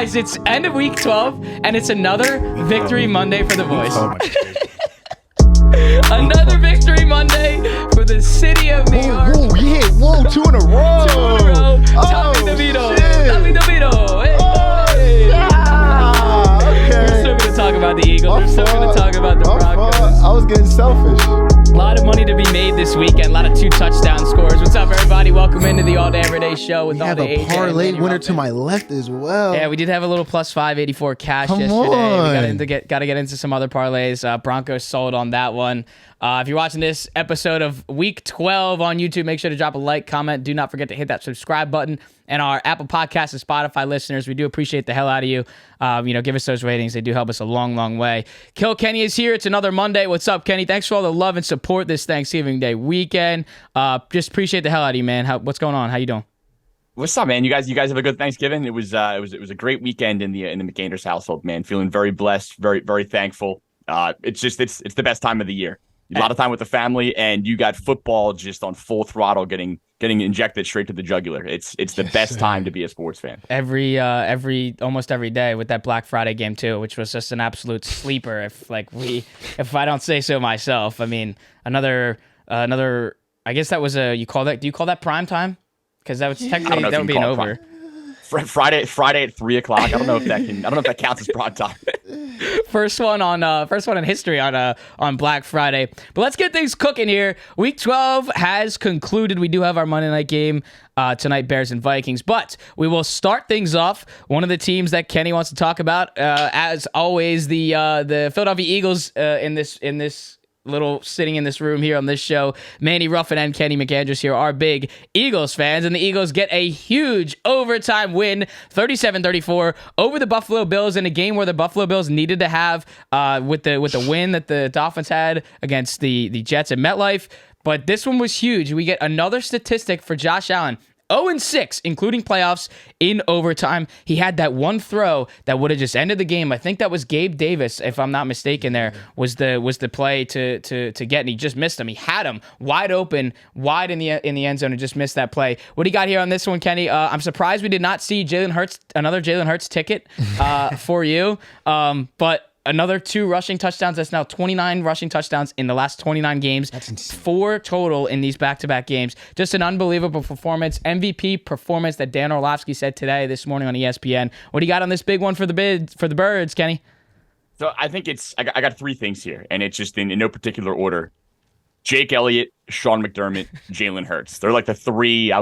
Guys, it's end of week 12, and it's another Victory Monday for the boys. Oh my God. Another Victory Monday for the city of New York. Whoa, you hit 2 in a row. 2 in a row. Tommy Oh, DeVito. shit. Tommy DeVito. Hey, hey. Yeah. Okay. We're still going to talk about the Eagles. We're still going to talk about the Broncos. I was getting selfish. A lot of money to be made this weekend. A lot of 2 touchdown scores. What's up, everybody? Welcome into the All Day Everyday Show with We all have the a AJ parlay and winner to my left as well. Yeah, we did have a little plus 584 cash Come yesterday. on. We got to get into some other parlays. Broncos sold on that one. If you're watching this episode of Week 12 on YouTube, make sure to drop a like, comment. Do not forget to hit that subscribe button. And our Apple Podcasts and Spotify listeners, we do appreciate the hell out of you. Give us those ratings. They do help us a long, long way. kiiLKenny is here. It's another Monday. What's up, Kenny? Thanks for all the love and support this Thanksgiving Day weekend. Just appreciate the hell out of you, man. What's going on? How you doing? What's up, man? You guys have a good Thanksgiving. It was a great weekend in the McAndrews household, man. Feeling very blessed, very, very thankful. It's the best time of the year. A lot of time with the family, and you got football just on full throttle, getting injected straight to the jugular. It's the best time to be a sports fan. Almost every day with that Black Friday game too, which was just an absolute sleeper. If I don't say so myself, I mean another. I guess that was do you call that prime time? Because that was technically that would be an over. Friday at 3:00. I don't know if that counts as prime time. First one in history on Black Friday. But let's get things cooking here. Week 12 has concluded. We do have our Monday night game tonight, Bears and Vikings. But we will start things off. One of the teams that Kenny wants to talk about, as always, the Philadelphia Eagles in this little sitting in this room here on this show. Manny Ruffin and Kenny McAndrews here are big Eagles fans, and the Eagles get a huge overtime win, 37-34 over the Buffalo Bills in a game where the Buffalo Bills needed to have with the win that the Dolphins had against the Jets at MetLife. But this one was huge. We get another statistic for Josh Allen. 0-6, including playoffs in overtime. He had that one throw that would have just ended the game. I think that was Gabe Davis, if I'm not mistaken. There was the play to get, and he just missed him. He had him wide open, wide in the end zone, and just missed that play. What do you got here on this one, Kenny? I'm surprised we did not see another Jalen Hurts ticket for you, but. Another 2 rushing touchdowns. That's now 29 rushing touchdowns in the last 29 games. That's insane. 4 total in these back-to-back games. Just an unbelievable performance. MVP performance that Dan Orlovsky said this morning on ESPN. What do you got on this big one for the Birds, Kenny? So I think I got 3 things here, and it's just in no particular order. Jake Elliott, Sean McDermott, Jalen Hurts. They're like the 3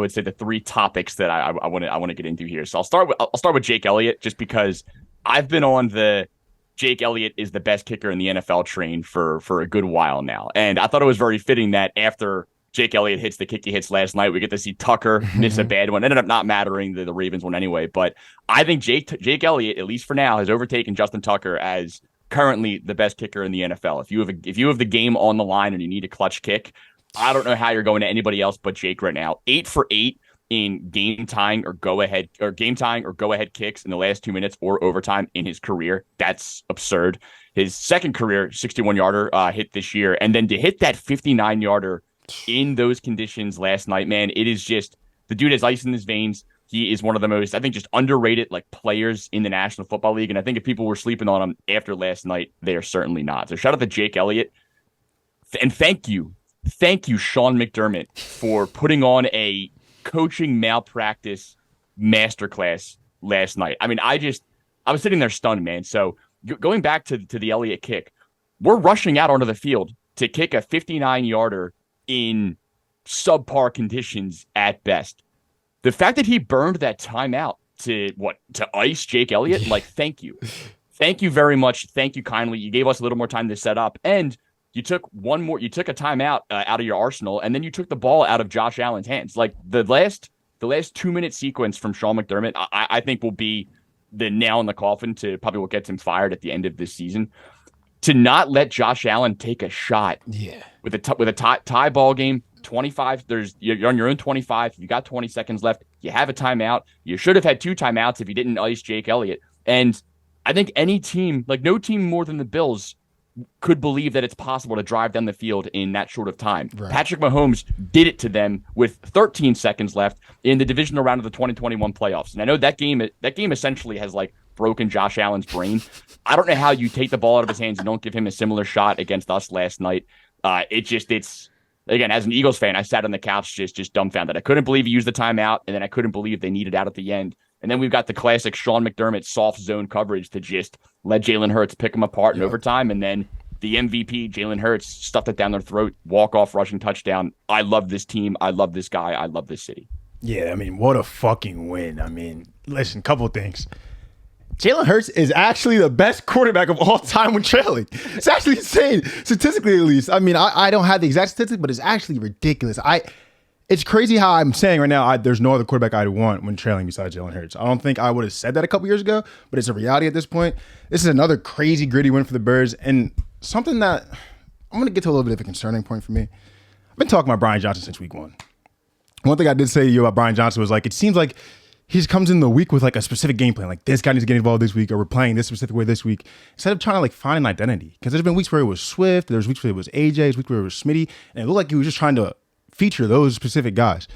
topics that I want to get into here. So I'll start with Jake Elliott, just because I've been on the Jake Elliott is the best kicker in the NFL train for a good while now. And I thought it was very fitting that after Jake Elliott hits the kick he hits last night, we get to see Tucker miss a bad one. It ended up not mattering, the Ravens won anyway. But I think Jake Elliott, at least for now, has overtaken Justin Tucker as currently the best kicker in the NFL. If you have the game on the line and you need a clutch kick, I don't know how you're going to anybody else but Jake right now. 8 for 8 in game tying or go ahead kicks in the last 2 minutes or overtime in his career. That's absurd. His second career 61-yarder hit this year, and then to hit that 59-yarder in those conditions last night, man, it is just, the dude has ice in his veins. He is one of the most, I think, just underrated players in the National Football League, and I think if people were sleeping on him after last night, they are certainly not. So shout out to Jake Elliott, and thank you, Sean McDermott, for putting on a coaching malpractice masterclass last night. I mean, I was sitting there stunned, man. So going back to the Elliott kick, we're rushing out onto the field to kick a 59-yarder in subpar conditions at best. The fact that he burned that timeout to ice Jake Elliott, thank you. Thank you very much. Thank you kindly. You gave us a little more time to set up, and you took a timeout out of your arsenal, and then you took the ball out of Josh Allen's hands. The last 2-minute sequence from Sean McDermott, I think will be the nail in the coffin to probably what gets him fired at the end of this season. To not let Josh Allen take a shot with a tie ball game, 25. You're on your own 25. You got 20 seconds left. You have a timeout. You should have had 2 timeouts if you didn't ice Jake Elliott. And I think any team, no team more than the Bills, could believe that it's possible to drive down the field in that short of time. Right. Patrick Mahomes did it to them with 13 seconds left in the divisional round of the 2021 playoffs. And I know that game essentially has broken Josh Allen's brain. I don't know how you take the ball out of his hands and don't give him a similar shot against us last night. It's again, as an Eagles fan, I sat on the couch just dumbfounded. I couldn't believe he used the timeout, and then I couldn't believe they needed out at the end. And then we've got the classic Sean McDermott soft zone coverage to just let Jalen Hurts pick him apart in overtime, and then the MVP, Jalen Hurts, stuffed it down their throat, walk-off rushing touchdown. I love this team. I love this guy. I love this city. Yeah, I mean, what a fucking win. I mean, listen, couple of things. Jalen Hurts is actually the best quarterback of all time when trailing. It's actually insane, statistically at least. I mean, I don't have the exact statistic, but it's actually ridiculous. It's crazy how I'm saying right now there's no other quarterback I'd want when trailing besides Jalen Hurts. I don't think I would have said that a couple years ago, but it's a reality at this point. This is another crazy, gritty win for the Birds, and something that I'm going to get to a little bit of a concerning point for me. I've been talking about Brian Johnson since week one. One thing I did say to you about Brian Johnson was like, it seems like he just comes in the week with like a specific game plan. Like this guy needs to get involved this week, or we're playing this specific way this week, instead of trying to like find an identity. Because there's been weeks where it was Swift, there's weeks where it was AJ, there's weeks where it was Smitty, and it looked like he was just trying to feature those specific guys.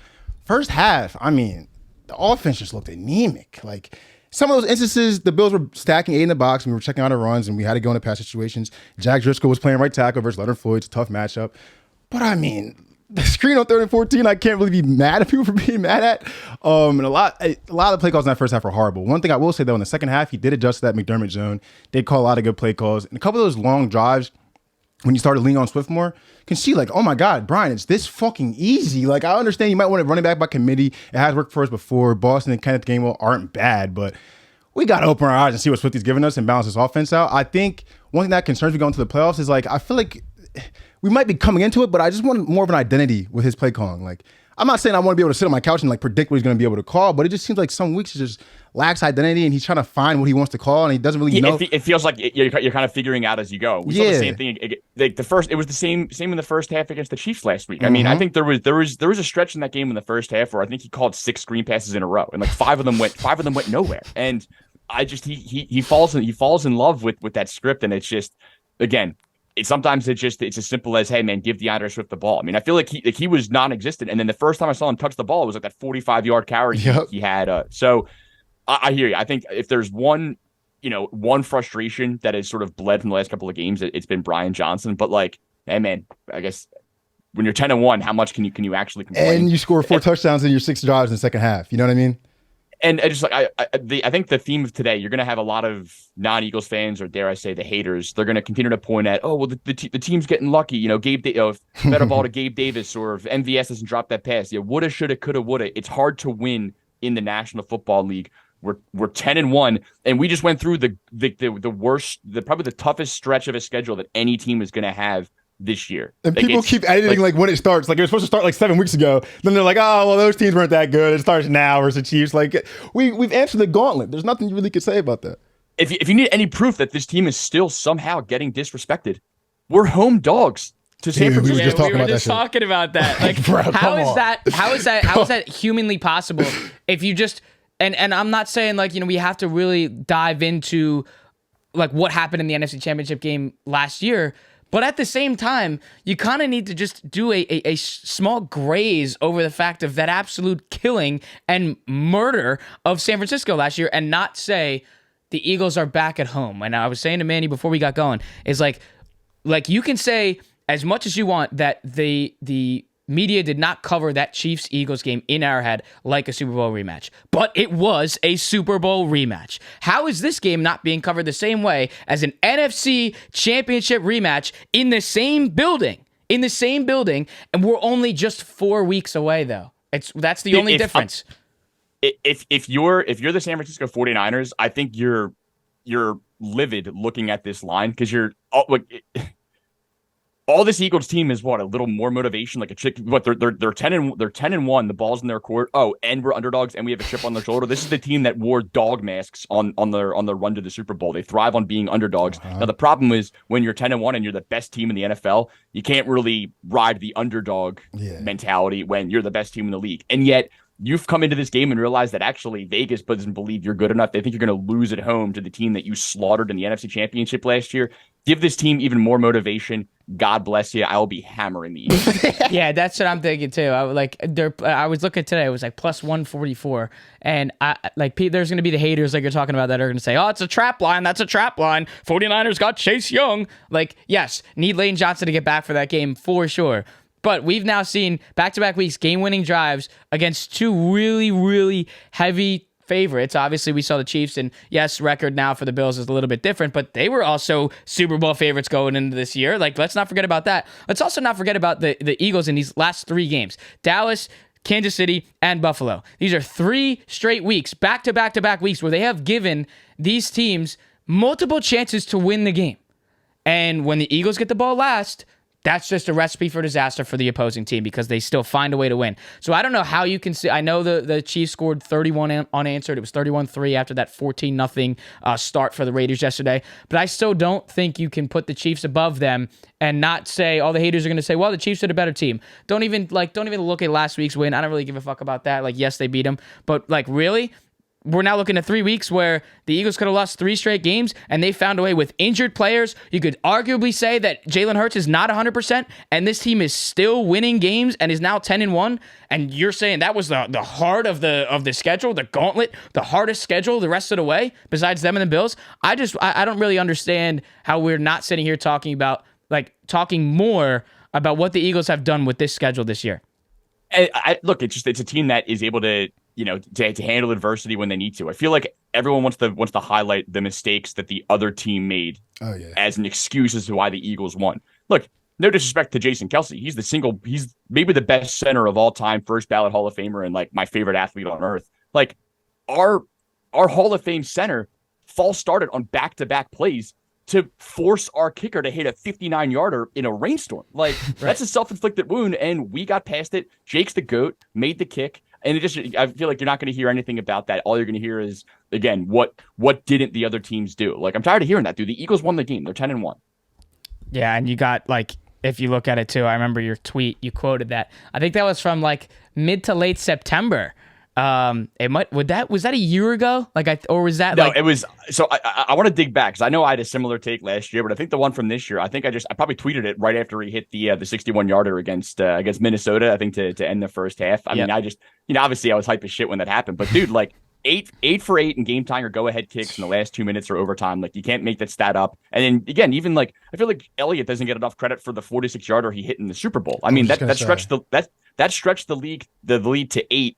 First half, I mean, the offense just looked anemic. Like some of those instances, the Bills were stacking 8 in the box, and we were checking out our runs, and we had to go into pass situations. Jack Driscoll was playing right tackle versus Leonard Floyd. It's a tough matchup. But I mean, the screen on 3rd and 14, I can't really be mad at people for being mad at. And a lot of the play calls in that first half were horrible. One thing I will say, though, in the second half, he did adjust to that McDermott zone. Did call a lot of good play calls. And a couple of those long drives, when you started leaning on Swift more, you can see like, oh my God, Brian, it's this fucking easy. Like, I understand you might want to running back by committee. It has worked for us before. Boston and Kenneth Gainwell aren't bad, but we got to open our eyes and see what Swifty's giving us and balance this offense out. I think one thing that concerns me going to the playoffs is like, I feel like we might be coming into it, but I just want more of an identity with his play calling. Like, I'm not saying I want to be able to sit on my couch and like predict what he's going to be able to call, but it just seems like some weeks he just lacks identity and he's trying to find what he wants to call and he doesn't really know. It feels like you're kind of figuring out as you go. We saw the same thing. Like it was the same in the first half against the Chiefs last week. I mean, I think there was a stretch in that game in the first half where I think he called 6 screen passes in a row, and like 5 of them went nowhere. And I just he falls in love with that script, and it's just, again, sometimes it's as simple as, hey man, give DeAndre Swift the ball. I mean, I feel like he was non-existent, and then the first time I saw him touch the ball, it was like that 45-yard carry he had. So I hear you. I think if there's one frustration that has sort of bled from the last couple of games, it's been Brian Johnson. But like, hey man, I guess when you're 10-1, how much can you actually complain? And you score 4 touchdowns in your 6 drives in the second half. You know what I mean? And I just like I think the theme of today, you're going to have a lot of non-Eagles fans, or dare I say, the haters. They're going to continue to point at, oh well, the team's getting lucky. If better ball to Gabe Davis, or if MVS doesn't drop that pass, woulda, shoulda, coulda, woulda. It's hard to win in the National Football League. We're 10-1, and we just went through the worst, probably the toughest stretch of a schedule that any team is going to have this year. And like, people keep editing like when it starts. Like it was supposed to start like 7 weeks ago. Then they're like, oh well, those teams weren't that good. It starts now versus the Chiefs. Like we've answered the gauntlet. There's nothing you really could say about that. If you need any proof that this team is still somehow getting disrespected, we're home dogs to San Francisco. We were just talking about that. Like, bro, how is that humanly possible? If you just and I'm not saying like, we have to really dive into like what happened in the NFC Championship game last year. But at the same time, you kind of need to just do a small graze over the fact of that absolute killing and murder of San Francisco last year, and not say the Eagles are back at home. And I was saying to Manny before we got going, is like you can say as much as you want that the media did not cover that Chiefs-Eagles game in Arrowhead like a Super Bowl rematch. But it was a Super Bowl rematch. How is this game not being covered the same way as an NFC Championship rematch in the same building? And we're only just 4 weeks away, though. That's the only difference. If you're the San Francisco 49ers, I think you're livid looking at this line, because all this Eagles team is a little more motivation, like a chick. They're 10-1. The ball's in their court. Oh, and we're underdogs, and we have a chip on their shoulder. This is the team that wore dog masks on their run to the Super Bowl. They thrive on being underdogs. Now the problem is when you're 10-1 and you're the best team in the NFL, you can't really ride the underdog mentality when you're the best team in the league. And yet you've come into this game and realized that actually Vegas doesn't believe you're good enough. They think you're going to lose at home to the team that you slaughtered in the NFC Championship last year. Give this team even more motivation. God bless you. I will be hammering the Eagles. Yeah, that's what I'm thinking too. I was looking today. It was like plus 144, and there's going to be the haters like you're talking about that are going to say, "Oh, it's a trap line. That's a trap line." 49ers got Chase Young. Like, yes, need Lane Johnson to get back for that game for sure. But we've now seen back-to-back weeks game-winning drives against two really, really heavy favorites. Obviously, we saw the Chiefs, and yes, record now for the Bills is a little bit different, but they were also Super Bowl favorites going into this year. Like, let's not forget about that. Let's also not forget about the Eagles in these last three games. Dallas, Kansas City, and Buffalo. These are 3 straight weeks, back-to-back-to-back weeks, where they have given these teams multiple chances to win the game. And when the Eagles get the ball last, that's just a recipe for disaster for the opposing team because they still find a way to win. So I don't know how you can see. I know the Chiefs scored 31 unanswered. It was 31-3 after that 14-0 start for the Raiders yesterday. But I still don't think you can put the Chiefs above them and not say, all the haters are going to say, well, the Chiefs are the better team. Don't even look at last week's win. I don't really give a fuck about that. Like, yes, they beat them. But, like, really? We're now looking at 3 weeks where the Eagles could have lost 3 straight games, and they found a way with injured players. You could arguably say that Jalen Hurts is not 100%, and this team is still winning games and is now 10-1. And you're saying that was the heart of the schedule, the gauntlet, the hardest schedule the rest of the way, besides them and the Bills. I don't really understand how we're not sitting here talking more about what the Eagles have done with this schedule this year. Look, it's a team that is able to handle adversity when they need to. I feel like everyone wants to highlight the mistakes that the other team made as an excuse as to why the Eagles won. Look, no disrespect to Jason Kelce. He's maybe the best center of all time, first ballot Hall of Famer, and like my favorite athlete on earth. Like our Hall of Fame center false started on back-to-back plays to force our kicker to hit a 59-yarder in a rainstorm. Like, That's a self-inflicted wound, and we got past it. Jake's the GOAT, made the kick. And I feel like you're not going to hear anything about that. All you're going to hear is, again, what didn't the other teams do? Like, I'm tired of hearing that, dude. The Eagles won the game. They're 10-1. Yeah, and you got, like, if you look at it, too, I remember your tweet. You quoted that. I think that was from, like, mid to late September. Was that a year ago? It was. So I want to dig back because I know I had a similar take last year, but I think the one from this year, I probably tweeted it right after he hit the 61-yarder against Minnesota. I think to end the first half. I mean, obviously I was hype as shit when that happened, but dude, like 8 for 8 in game time or go ahead kicks in the last 2 minutes or overtime. Like, you can't make that stat up. And then again, even like I feel like Elliott doesn't get enough credit for the 46-yarder he hit in the Super Bowl. I mean, that stretched the lead to 8.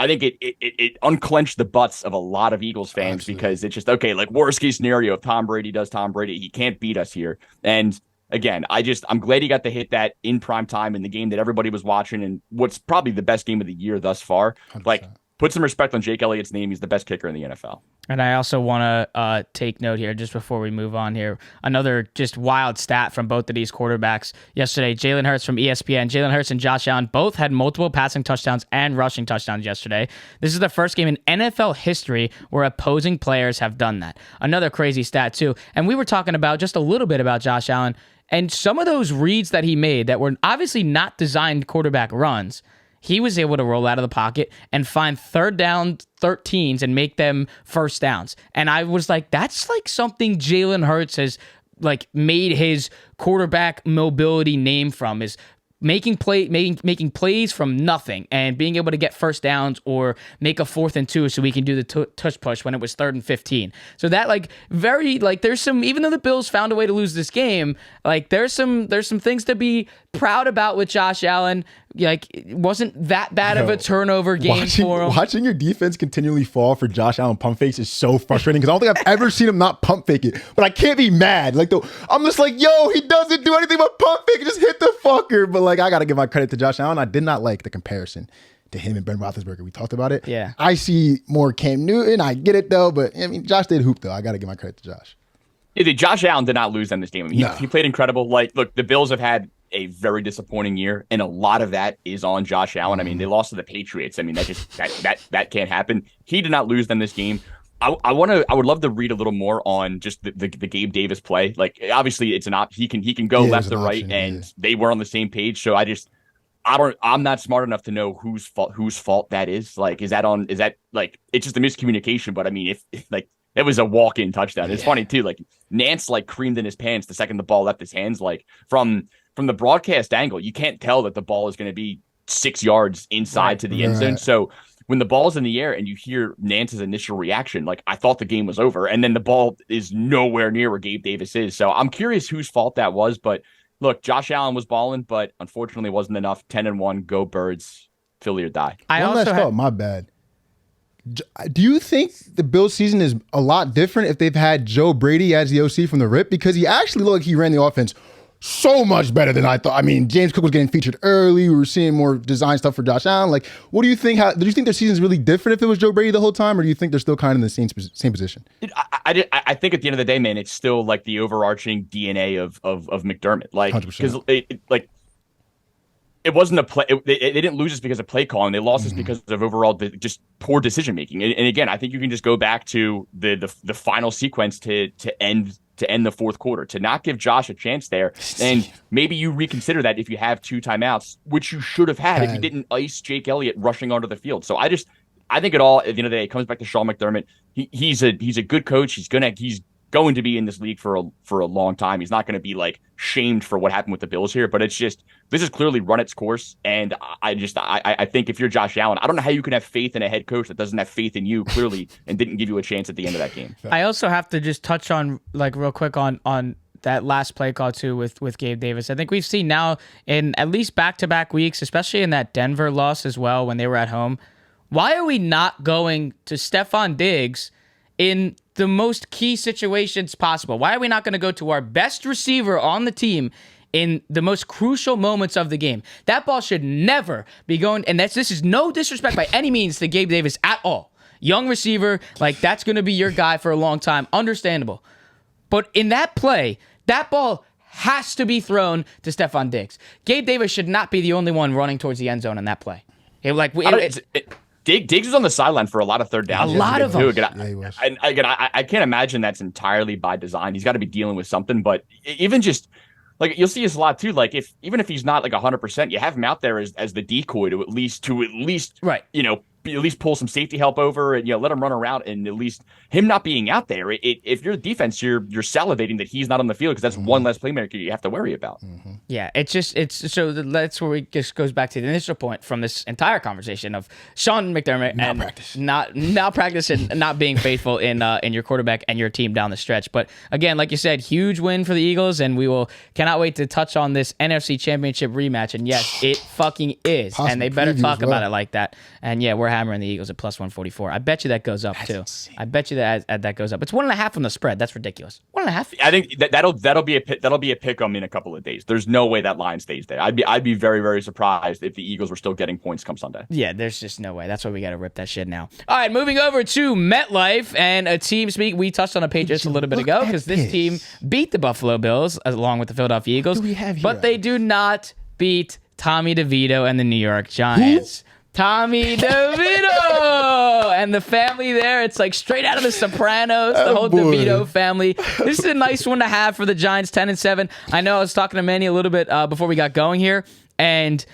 I think it unclenched the butts of a lot of Eagles fans because it's just, okay, like worst case scenario, if Tom Brady does Tom Brady, he can't beat us here. And again, I'm glad he got to hit that in prime time in the game that everybody was watching and what's probably the best game of the year thus far. 100%. Like, put some respect on Jake Elliott's name. He's the best kicker in the NFL. And I also want to take note here, just before we move on here, another just wild stat from both of these quarterbacks yesterday. Jalen Hurts from ESPN. Jalen Hurts and Josh Allen both had multiple passing touchdowns and rushing touchdowns yesterday. This is the first game in NFL history where opposing players have done that. Another crazy stat, too. And we were talking about just a little bit about Josh Allen and some of those reads that he made that were obviously not designed quarterback runs. He was able to roll out of the pocket and find third down 13s and make them first downs. And I was like, that's like something Jalen Hurts has like made his quarterback mobility name from, is making plays from nothing and being able to get first downs or make a 4th and 2 so we can do the tush push when it was 3rd and 15. So that there's some, even though the Bills found a way to lose this game, like there's some things to be proud about with Josh Allen. Like, it wasn't that bad of a turnover game for him. Watching your defense continually fall for Josh Allen pump fakes is so frustrating because I don't think I've ever seen him not pump fake it. But I can't be mad. Like, I'm just like, yo, he doesn't do anything but pump fake it. Just hit the fucker. But like, I got to give my credit to Josh Allen. I did not like the comparison to him and Ben Roethlisberger. We talked about it. Yeah. I see more Cam Newton. I get it, though. But, I mean, Josh did hoop, though. I got to give my credit to Josh. Yeah, Josh Allen did not lose them this game. I mean, he played incredible. Like, look, the Bills have had a very disappointing year, and a lot of that is on Josh Allen. I mean, they lost to the Patriots. I mean, that can't happen. He did not lose them this game. I would love to read a little more on just the Gabe Davis play. Like, obviously it's he can go left or right, and they were on the same page. So I'm not smart enough to know whose fault that is. Like, is that like, it's just a miscommunication. But I mean, if it was a walk-in touchdown. It's funny too. Like Nance like creamed in his pants the second the ball left his hands. Like from the broadcast angle, you can't tell that the ball is going to be 6 yards inside to the end zone. So when the ball's in the air and you hear Nance's initial reaction, like I thought the game was over, and then the ball is nowhere near where Gabe Davis is. So I'm curious whose fault that was. But look, Josh Allen was balling, but unfortunately wasn't enough. 10-1, go Birds, Philly or die. One last thought, my bad. Do you think the Bills season is a lot different if they've had Joe Brady as the OC from the rip? Because he actually looked like he ran the offense so much better than I thought. I mean, James Cook was getting featured early. We were seeing more design stuff for Josh Allen. Like, what do you think? Do you think their season is really different if it was Joe Brady the whole time, or do you think they're still kind of in the same position? I think at the end of the day, man, it's still like the overarching DNA of McDermott. Like, because it wasn't a play. They didn't lose just because of play calling. They lost just because of overall just poor decision making. And again, I think you can just go back to the final sequence to end the fourth quarter, to not give Josh a chance there. And maybe you reconsider that if you have 2 timeouts, which you should have had if you didn't ice Jake Elliott rushing onto the field. So I think it all, at the end of the day, it comes back to Sean McDermott. He's a good coach. He's going to be in this league for a long time. He's not going to be like shamed for what happened with the Bills here, but it's just, this has clearly run its course. And I think if you're Josh Allen, I don't know how you can have faith in a head coach that doesn't have faith in you clearly and didn't give you a chance at the end of that game. I also have to just touch on like real quick on that last play call too with Gabe Davis. I think we've seen now in at least back-to-back weeks, especially in that Denver loss as well when they were at home. Why are we not going to Stephon Diggs in the most key situations possible? Why are we not going to go to our best receiver on the team in the most crucial moments of the game? That ball should never be going, and this is no disrespect by any means to Gabe Davis at all. Young receiver, like that's going to be your guy for a long time. Understandable. But in that play, that ball has to be thrown to Stephon Diggs. Gabe Davis should not be the only one running towards the end zone in that play. Diggs was on the sideline for a lot of third downs. A lot of them. I can't imagine that's entirely by design. He's got to be dealing with something. But even just like you'll see this a lot too. Like even if he's not like 100%, you have him out there as the decoy to at least right. At least pull some safety help over and let him run around, and at least him not being out there. If you're defense, you're salivating that he's not on the field because that's one less playmaker you have to worry about. Yeah, so that's where it just goes back to the initial point from this entire conversation of Sean McDermott not practice and not being faithful in your quarterback and your team down the stretch. But again, like you said, huge win for the Eagles, and cannot wait to touch on this NFC Championship rematch. And yes, it fucking is, Possible and they better preview talk as well. about it like that. And yeah, we're hammering the Eagles at plus 144. I bet you that goes up too. Insane. I bet you that goes up. It's 1.5 on the spread. That's ridiculous. 1.5. I think that'll be a pick 'em in a couple of days. There's no way that line stays there. I'd be very, very surprised if the Eagles were still getting points come Sunday. Yeah, there's just no way. That's why we got to rip that shit now. All right, moving over to MetLife and a team speak. We touched on the Patriots a little bit ago because this team beat the Buffalo Bills along with the Philadelphia Eagles. What do we have here? But they do not beat Tommy DeVito and the New York Giants. Tommy DeVito and the family there. It's like straight out of The Sopranos, the whole DeVito family. This is a nice one to have for the Giants, 10-7. I know I was talking to Manny a little bit before we got going here, and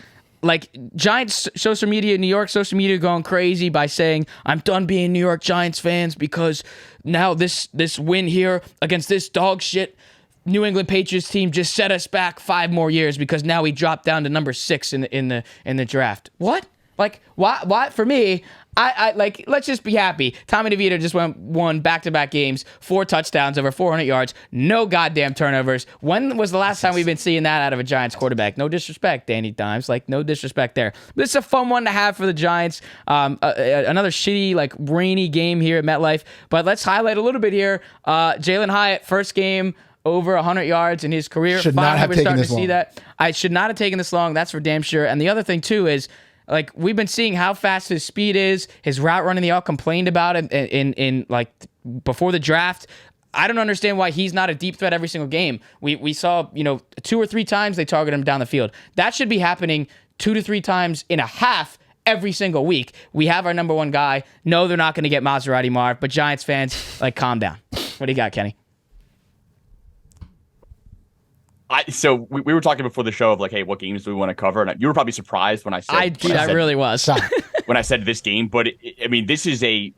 like Giants social media, New York social media going crazy by saying, I'm done being New York Giants fans because now this win here against this dog shit New England Patriots team just set us back 5 more years because now we dropped down to number 6 in the draft. What? Like, why? For me, I like, let's just be happy. Tommy DeVito just won back-to-back games, 4 touchdowns, over 400 yards, no goddamn turnovers. When was the last time we've been seeing that out of a Giants quarterback? No disrespect, Danny Dimes. Like, no disrespect there. This is a fun one to have for the Giants. Another shitty, like, rainy game here at MetLife. But let's highlight a little bit here. Jalen Hyatt, first game, over 100 yards in his career. Should not have taken this long. See that. I should not have taken this long. That's for damn sure. And the other thing, too, is like we've been seeing how fast his speed is, his route running. They all complained about it in like before the draft. I don't understand why he's not a deep threat every single game. We saw 2 or 3 times they target him down the field. That should be happening 2 to 3 times in a half every single week. We have our number one guy. No, they're not going to get Maserati Marv, but Giants fans, like, calm down. What do you got, Kenny? So we were talking before the show of like, hey, what games do we want to cover? And you were probably surprised when I said. I really was. When I said this game, but I mean, this is a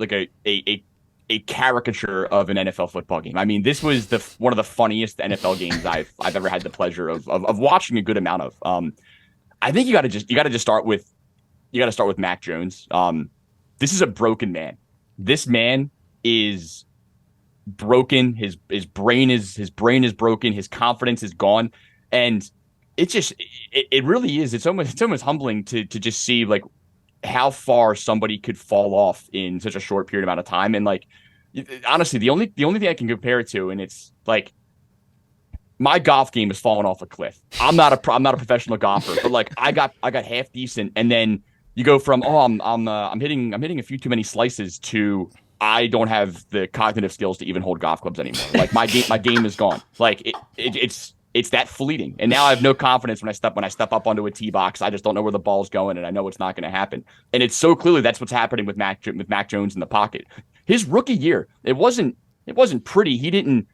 a caricature of an NFL football game. I mean, this was one of the funniest NFL games I've ever had the pleasure of watching a good amount of. I think you got to just start with Mac Jones. This is a broken man. This man is broken. His brain is broken. His confidence is gone, and it really is. It's almost humbling to just see like how far somebody could fall off in such a short period amount of time. And like, honestly, the only thing I can compare it to, and it's like my golf game has fallen off a cliff. I'm not a professional golfer, but like I got half decent, and then you go from I'm hitting a few too many slices to I don't have the cognitive skills to even hold golf clubs anymore. Like my game is gone. Like it's that fleeting. And now I have no confidence when I step up onto a tee box. I just don't know where the ball's going, and I know it's not going to happen. And it's so clearly that's what's happening with Mac Jones in the pocket. His rookie year, it wasn't pretty. He didn't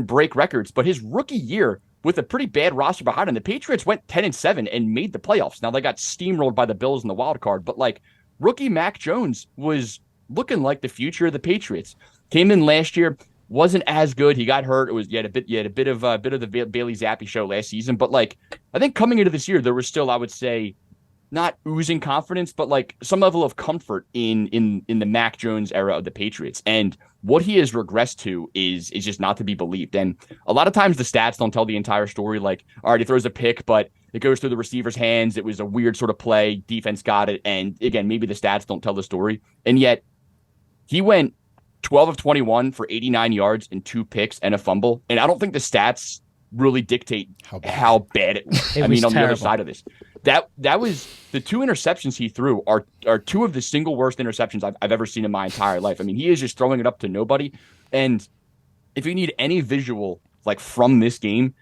break records, but his rookie year with a pretty bad roster behind him, the Patriots went 10-7 and made the playoffs. Now they got steamrolled by the Bills in the wild card, but like rookie Mac Jones was looking like the future of the Patriots. Came in last year, wasn't as good. He got hurt. You had a bit of the Bailey Zappi show last season, but like I think coming into this year, there was still, I would say, not oozing confidence, but like some level of comfort in the Mac Jones era of the Patriots. And what he has regressed to is just not to be believed. And a lot of times the stats don't tell the entire story. Like, all right, he throws a pick, but it goes through the receiver's hands. It was a weird sort of play. Defense got it. And again, maybe the stats don't tell the story. And yet he went 12 of 21 for 89 yards and 2 picks and a fumble. And I don't think the stats really dictate how bad it was. I mean, on the other side of this, that was the 2 interceptions he threw are 2 of the single worst interceptions I've ever seen in my entire life. I mean, he is just throwing it up to nobody. And if you need any visual like from this game,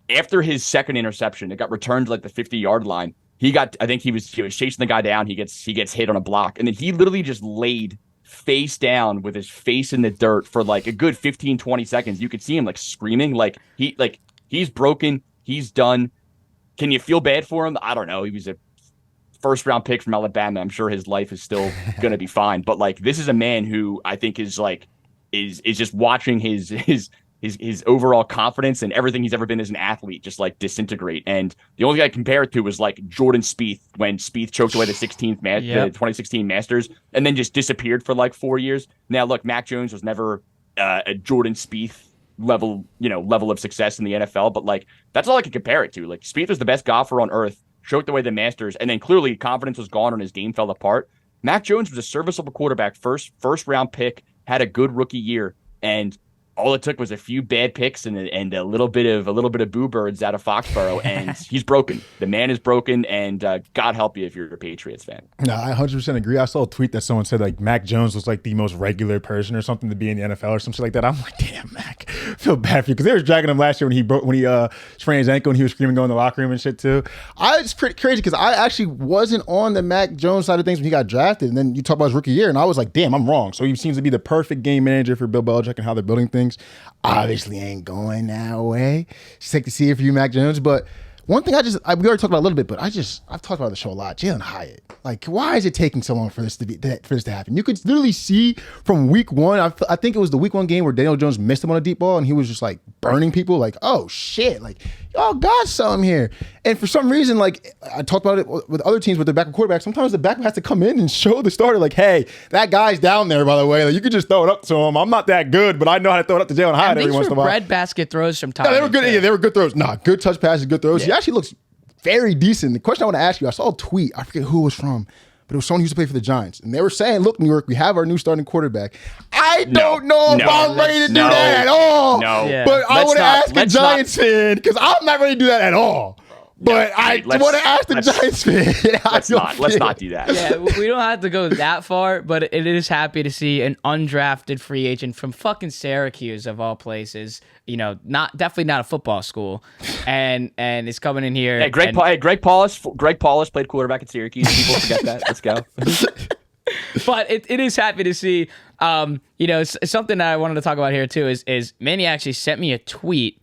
after his second interception, it got returned to like the 50-yard line. I think he was chasing the guy down. He gets hit on a block, and then he literally just laid face down with his face in the dirt for like a good 15-20 seconds. You could see him like screaming, like he's broken, he's done. Can you feel bad for him? I don't know. He was a first-round pick from Alabama. I'm sure his life is still going to be fine. But like, this is a man who I think is just watching his overall confidence and everything he's ever been as an athlete just like disintegrate. And the only thing I compare it to was like Jordan Spieth when Spieth choked away the 2016 Masters and then just disappeared for like 4 years. Now look, Mac Jones was never a Jordan Spieth level of success in the NFL, but like that's all I can compare it to. Like Spieth was the best golfer on earth, choked away the Masters, and then clearly confidence was gone and his game fell apart. Mac Jones was a serviceable quarterback, first round pick, had a good rookie year, and all it took was a few bad picks and a little bit of boo birds out of Foxborough, and he's broken. The man is broken, and God help you if you're a Patriots fan. No, I 100% agree. I saw a tweet that someone said like Mac Jones was like the most regular person or something to be in the NFL or something like that. I'm like, damn, Mac, I feel bad for you because they were dragging him last year when he sprained his ankle and he was screaming going in the locker room and shit too. It's pretty crazy because I actually wasn't on the Mac Jones side of things when he got drafted, and then you talk about his rookie year, and I was like, damn, I'm wrong. So he seems to be the perfect game manager for Bill Belichick and how they're building things. Obviously ain't going that way. It's like to see it for you, Mac Jones. But one thing we already talked about a little bit, but I've talked about the show a lot. Jalen Hyatt. Like, why is it taking so long for this to happen? You could literally see from week 1. I think it was the week 1 game where Daniel Jones missed him on a deep ball, and he was just like burning people. Like, oh shit! Like, y'all got something here. And for some reason, like I talked about it with other teams with their backup quarterback. Sometimes the backup has to come in and show the starter, like, hey, that guy's down there. By the way, like, you could just throw it up to him. I'm not that good, but I know how to throw it up to Jalen Hyatt every once in a while. Breadbasket throws from time. Yeah, they were good. Yeah, they were good throws. Good touch passes, good throws. Yeah. He actually looks very decent. The question I want to ask you, I saw a tweet. I forget who it was from, but it was someone who used to play for the Giants. And they were saying, look, New York, we have our new starting quarterback. I don't know if I'm ready to do that at all. No. Yeah. But I want to ask a Giants fan, because I'm not ready to do that at all. But I want to ask the Giants fan. Let's not do that. Yeah, we don't have to go that far, but it is happy to see an undrafted free agent from fucking Syracuse of all places. You know, definitely not a football school, and is coming in here. Hey, Greg Paulus played quarterback at Syracuse. People forget that. Let's go. But it is happy to see. Something that I wanted to talk about here too is Manny actually sent me a tweet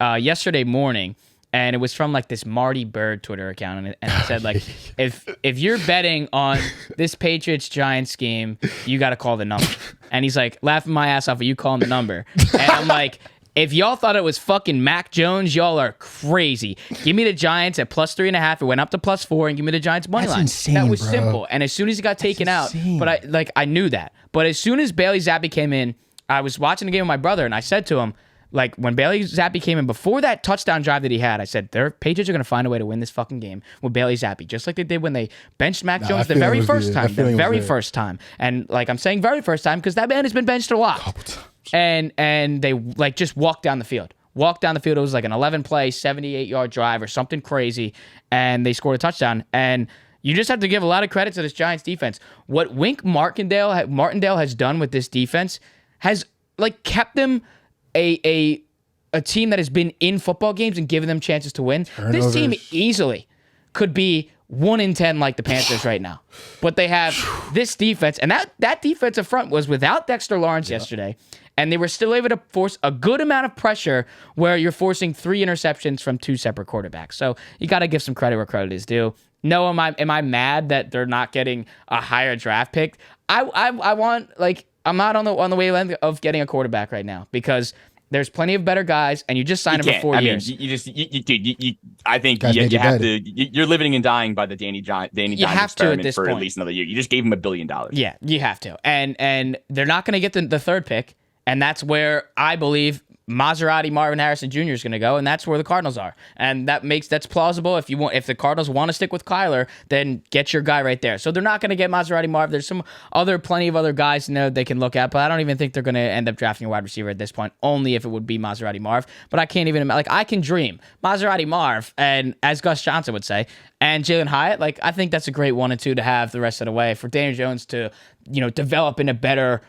yesterday morning. and it was from like this Marty Bird Twitter account, and it said like, if you're betting on this Patriots Giants game, you got to call the number. And he's like laughing my ass off at you calling the number, and I'm like, if y'all thought it was fucking Mac Jones, y'all are crazy. Give me the Giants at +3.5. It went up to +4, and give me the Giants money line. Insane, that was bro. simple. And as soon as he got taken out, but I knew that. But as soon as Bailey Zappi came in, I was watching the game with my brother, and I said to him, like, when Bailey Zappi came in, before that touchdown drive that he had, I said, Patriots are going to find a way to win this fucking game with Bailey Zappi, just like they did when they benched Mac Jones the very first time. And, like, I'm saying very first time because that man has been benched a lot. And they, like, just walked down the field. It was like an 11-play, 78-yard drive or something crazy, and they scored a touchdown. And you just have to give a lot of credit to this Giants defense. What Wink Martindale has done with this defense has, like, kept them a team that has been in football games and given them chances to win. This team easily could be 1-10 like the Panthers right now. But they have this defense, and that defensive front was without Dexter Lawrence yesterday, and they were still able to force a good amount of pressure where you're forcing 3 interceptions from 2 separate quarterbacks. So you got to give some credit where credit is due. No, am I mad that they're not getting a higher draft pick? I want, like, I'm not on the wavelength of getting a quarterback right now because there's plenty of better guys, and you just signed him for 4 years. I think you have to. You're living and dying by the Danny Dimes experiment for at least another year. You just gave him $1 billion. Yeah, you have to, and they're not going to get the third pick, and that's where I believe Maserati Marvin Harrison Jr. is going to go, and that's where the Cardinals are, and that's plausible. If the Cardinals want to stick with Kyler, then get your guy right there. So they're not going to get Maserati Marv. There's plenty of other guys in there they can look at, but I don't even think they're going to end up drafting a wide receiver at this point. Only if it would be Maserati Marv. But I can't even I can dream Maserati Marv, and as Gus Johnson would say, and Jalen Hyatt. Like, I think that's a great 1 and 2 to have the rest of the way for Daniel Jones to develop in a better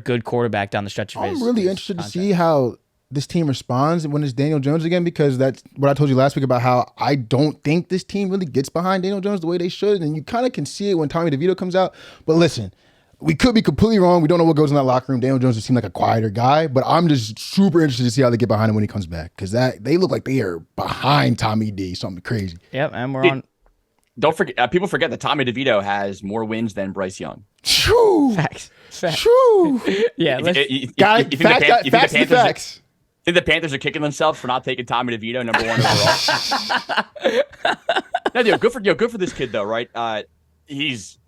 good quarterback down the stretch of his. I'm really interested to see how this team responds when it's Daniel Jones again, because that's what I told you last week about how I don't think this team really gets behind Daniel Jones the way they should. And you kind of can see it when Tommy DeVito comes out. But listen, we could be completely wrong. We don't know what goes in that locker room. Daniel Jones just seemed like a quieter guy, but I'm just super interested to see how they get behind him when he comes back, because they look like they are behind Tommy D, something crazy. Yep, and we're on. Don't forget, people forget that Tommy DeVito has more wins than Bryce Young. True. Facts. True. Yeah. Facts. Think the Panthers are kicking themselves for not taking Tommy DeVito number 1 overall? No, good for this kid though, right? He's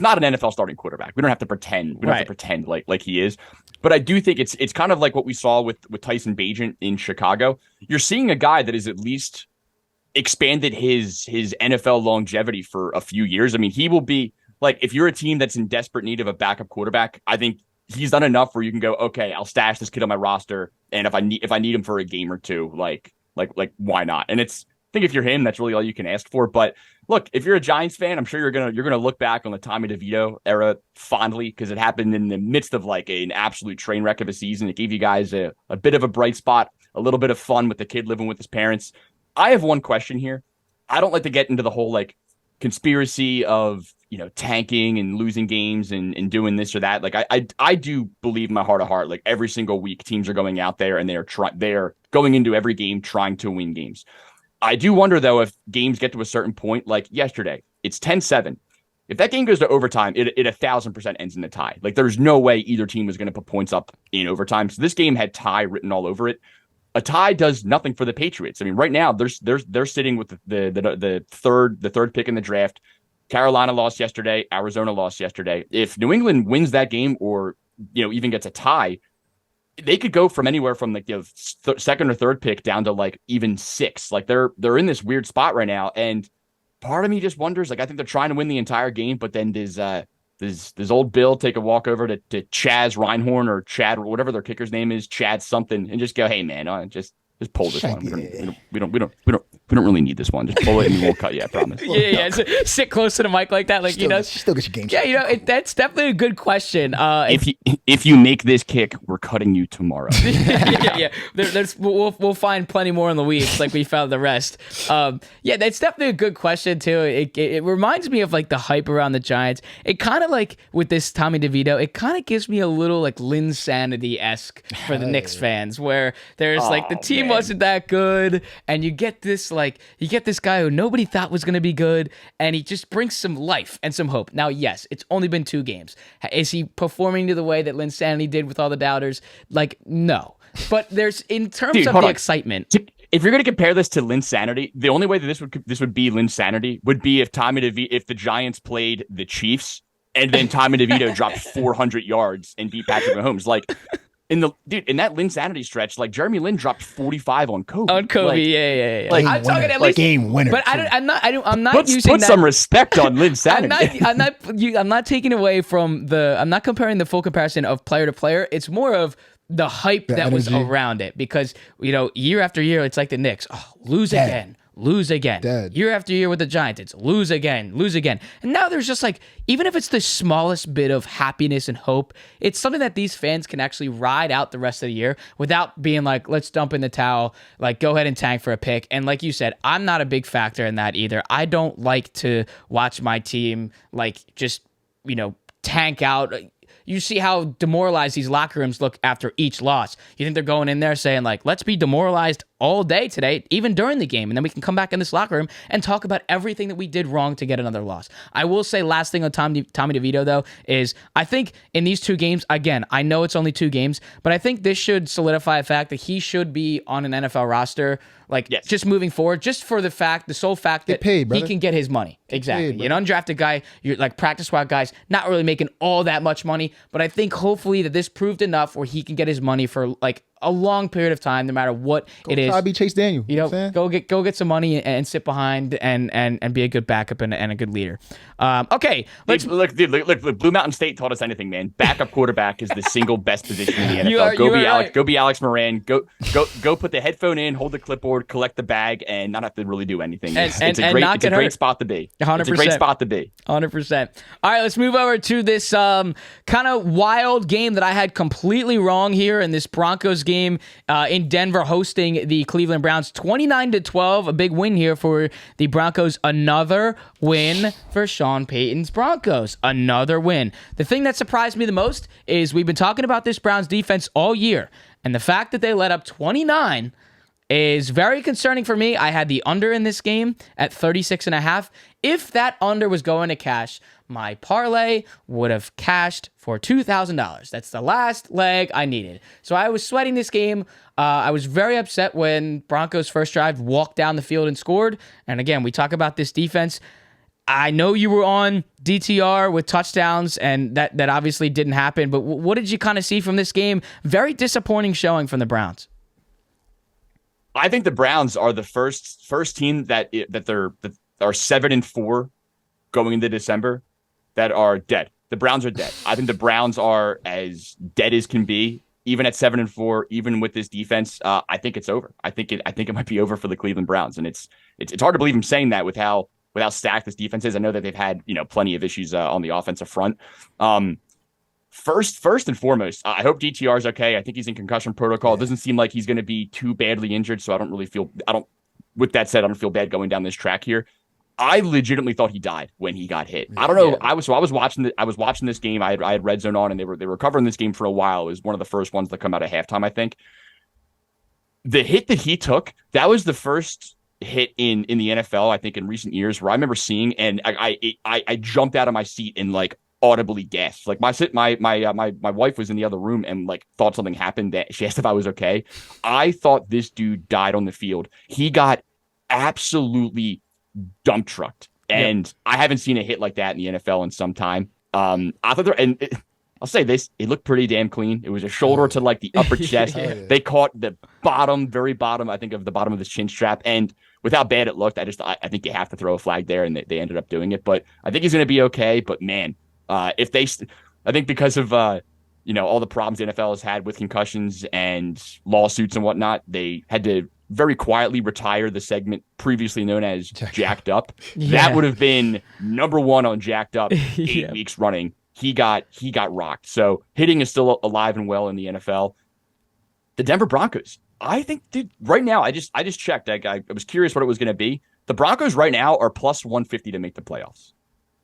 not an NFL starting quarterback. We don't have to pretend. We don't have to pretend like he is. But I do think it's kind of like what we saw with Tyson Bagent in Chicago. You're seeing a guy that is at least expanded his NFL longevity for a few years. I mean, he will be like, if you're a team that's in desperate need of a backup quarterback, I think he's done enough where you can go, okay, I'll stash this kid on my roster, and if I need him for a game or two, like why not? And I think if you're him, that's really all you can ask for. But look, if you're a Giants fan, I'm sure you're gonna look back on the Tommy DeVito era fondly, because it happened in the midst of like an absolute train wreck of a season. It gave you guys a bit of a bright spot, a little bit of fun with the kid living with his parents. I have one question here. I don't like to get into the whole like conspiracy of tanking and losing games and doing this or that. Like I do believe in my heart of heart, like every single week teams are going out there and they're going into every game trying to win games. I do wonder though, if games get to a certain point, like yesterday, it's 10-7. If that game goes to overtime, it 1,000% ends in a tie. Like there's no way either team was going to put points up in overtime. So this game had tie written all over it. A tie does nothing for the Patriots. I mean, right now they're sitting with the third pick in the draft. Carolina lost yesterday. Arizona lost yesterday. If New England wins that game, or even gets a tie, they could go from anywhere from like the second or third pick down to like even 6. Like they're in this weird spot right now, and part of me just wonders. Like I think they're trying to win the entire game, but then does old Bill take a walk over to Chaz Reinhorn or Chad, or whatever their kicker's name is, Chad something, and just go, hey man, just pull this one. We don't We don't really need this one. Just pull it and we won't cut you. I promise. Yeah. So sit close to the mic like that, like Still, you know. still get your game. Yeah, that's definitely a good question. If you make this kick, we're cutting you tomorrow. yeah. We'll find plenty more in the weeks, like we found the rest. Yeah, that's definitely a good question too. It reminds me of like the hype around the Giants. It kind of like with this Tommy DeVito, it kind of gives me a little like Linsanity-esque for the Knicks fans, where there's like the team wasn't that good, and you get this guy who nobody thought was going to be good, and he just brings some life and some hope. Now, yes, it's only been 2 games. Is he performing to the way that Linsanity did with all the doubters? Like, no. But there's, in terms of the excitement. If you're going to compare this to Linsanity, the only way that this would be Linsanity would be if if the Giants played the Chiefs and then Tommy DeVito dropped 400 yards and beat Patrick Mahomes. Like, in that Linsanity stretch, like Jeremy Lin dropped 45 on Kobe. On Kobe, like, yeah. Like, I'm talking at least game winner. But I'm not using put that. some respect on Linsanity. I'm not taking away from I'm not comparing the full comparison of player to player. It's more of the hype that was around it, because year after year it's like the Knicks, lose again. Dead. Year after year with the Giants, it's lose again. And now there's just like, even if it's the smallest bit of happiness and hope, it's something that these fans can actually ride out the rest of the year without being like, let's dump in the towel, like go ahead and tank for a pick. And like you said, I'm not a big factor in that either. I don't like to watch my team like just tank out. You see how demoralized these locker rooms look after each loss. You think they're going in there saying, like, let's be demoralized all day today, even during the game, and then we can come back in this locker room and talk about everything that we did wrong to get another loss. I will say, last thing on Tommy DeVito, though, is I think in these 2 games, again, I know it's only 2 games, but I think this should solidify the fact that he should be on an NFL roster, like, just moving forward, just for the sole fact that he can get his money. Exactly. An undrafted guy, you're like practice squad guys, not really making all that much money, but I think hopefully that this proved enough where he can get his money for like a long period of time, no matter what it is. Try to be Chase Daniel. Go get some money and sit behind and be a good backup and a good leader. Okay, let's look. Blue Mountain State taught us anything, man. Backup quarterback is the single best position in the NFL. Go be Alex Moran. Go put the headphone in, hold the clipboard, collect the bag, and not have to really do anything. It's a great spot to be. 100%. It's a great spot to be. 100%. All right, let's move over to this kind of wild game that I had completely wrong here in this Broncos game in Denver, hosting the Cleveland Browns. 29-12, a big win here for the Broncos. Another win for Sean Payton's Broncos. Another win. The thing that surprised me the most is we've been talking about this Browns defense all year, and the fact that they let up 29 is very concerning for me. I had the under in this game at 36.5. If that under was going to cash, my parlay would have cashed for $2,000. That's the last leg I needed. So I was sweating this game. I was very upset when Broncos' first drive walked down the field and scored. And again, we talk about this defense. I know you were on DTR with touchdowns, and that obviously didn't happen. But what did you kind of see from this game? Very disappointing showing from the Browns. I think the Browns are the first team that are 7-4 going into December that are dead. The Browns are dead. I think the Browns are as dead as can be, even at 7-4, even with this defense. I think it's over. I think it might be over for the Cleveland Browns, and it's hard to believe I'm saying that with how stacked this defense is. I know that they've had plenty of issues on the offensive front. First and foremost, I hope DTR is okay. I think he's in concussion protocol. It doesn't seem like he's going to be too badly injured, so with that said, I don't feel bad going down this track here. I legitimately thought he died when he got hit. I don't know. Yeah. I was watching this game. I had Red Zone on, and they were covering this game for a while. It was one of the first ones that come out at halftime, I think. The hit that he took, that was the first hit in the NFL, I think, in recent years, where I remember seeing, and I jumped out of my seat and like audibly gasped. Like my wife was in the other room and like thought something happened. That she asked if I was okay. I thought this dude died on the field. He got absolutely dump trucked, and I haven't seen a hit like that in the NFL in some time. I thought I'll say this, it looked pretty damn clean. It was a shoulder to like the upper chest. They caught the very bottom, I think, of the bottom of his chin strap, and with how bad it looked, I think you have to throw a flag there, and they ended up doing it. But I think he's going to be okay. But man, I think because of all the problems the NFL has had with concussions and lawsuits and whatnot, they had to very quietly retire the segment previously known as Jacked Up. Yeah. That would have been number one on Jacked Up 8 Yeah. weeks running. He got rocked. So hitting is still alive and well in the NFL. The Denver Broncos, I think, dude, right now, I just checked. I was curious what it was going to be. The Broncos right now are plus 150 to make the playoffs.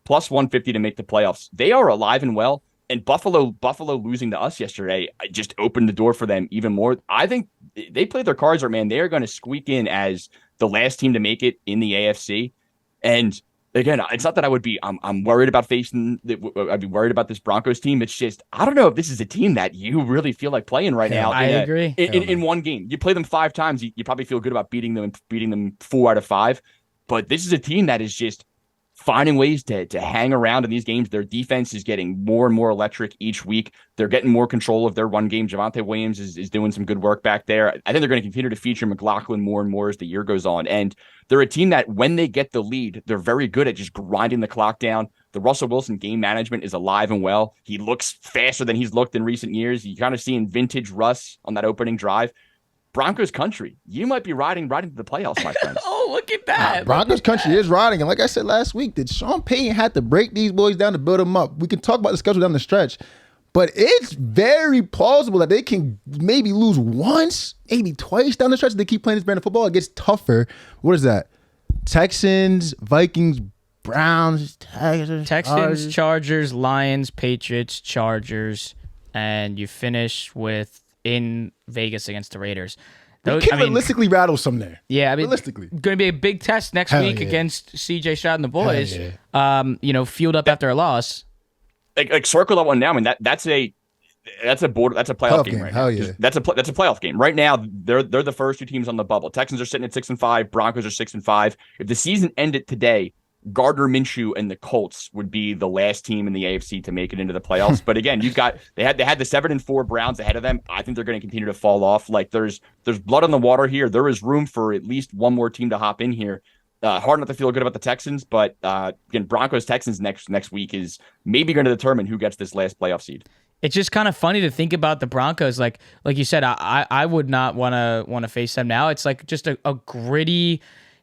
Plus 150 to make the playoffs. They are alive and well. And Buffalo losing to us yesterday just opened the door for them even more. I think they played their cards right, man. They are going to squeak in as the last team to make it in the AFC. And again, it's not that I would be, I'm worried about I'd be worried about this Broncos team. It's just, I don't know if this is a team that you really feel like playing right now. I agree. In one game. You play them 5 times, you probably feel good about beating them 4 out of 5. But this is a team that is just finding ways to hang around in these games. Their defense is getting more and more electric each week. They're getting more control of their run game. Javonte Williams is doing some good work back there. I think they're going to continue to feature McLaughlin more and more as the year goes on. And they're a team that when they get the lead, they're very good at just grinding the clock down. The Russell Wilson game management is alive and well. He looks faster than he's looked in recent years. You kind of seeing vintage Russ on that opening drive. Broncos country, you might be riding to the playoffs, my friends. Oh, look at that. Broncos country is riding. And like I said last week, that Sean Payton had to break these boys down to build them up. We can talk about the schedule down the stretch, but it's very plausible that they can maybe lose once, maybe twice down the stretch. If they keep playing this brand of football, it gets tougher. What is that? Texans, Vikings, Browns, Texans, Chargers, Lions, Patriots, Chargers, and you finish with in Vegas against the Raiders. They can realistically rattle some there. Yeah, I mean, realistically, going to be a big test next week against CJ Stroud and the boys. Fueled up after a loss. Like circle that one now. I mean that's a playoff game right now. Hell yeah. That's a playoff game right now. They're the first 2 teams on the bubble. Texans are sitting at 6-5. Broncos are 6-5. If the season ended today, Gardner Minshew and the Colts would be the last team in the AFC to make it into the playoffs. But again, they had the 7-4 Browns ahead of them. I think they're going to continue to fall off. Like there's blood on the water here. There is room for at least one more team to hop in here. Hard not to feel good about the Texans, but again, Broncos Texans next week is maybe going to determine who gets this last playoff seed. It's just kind of funny to think about the Broncos. Like you said, I would not want to face them now. It's like just a gritty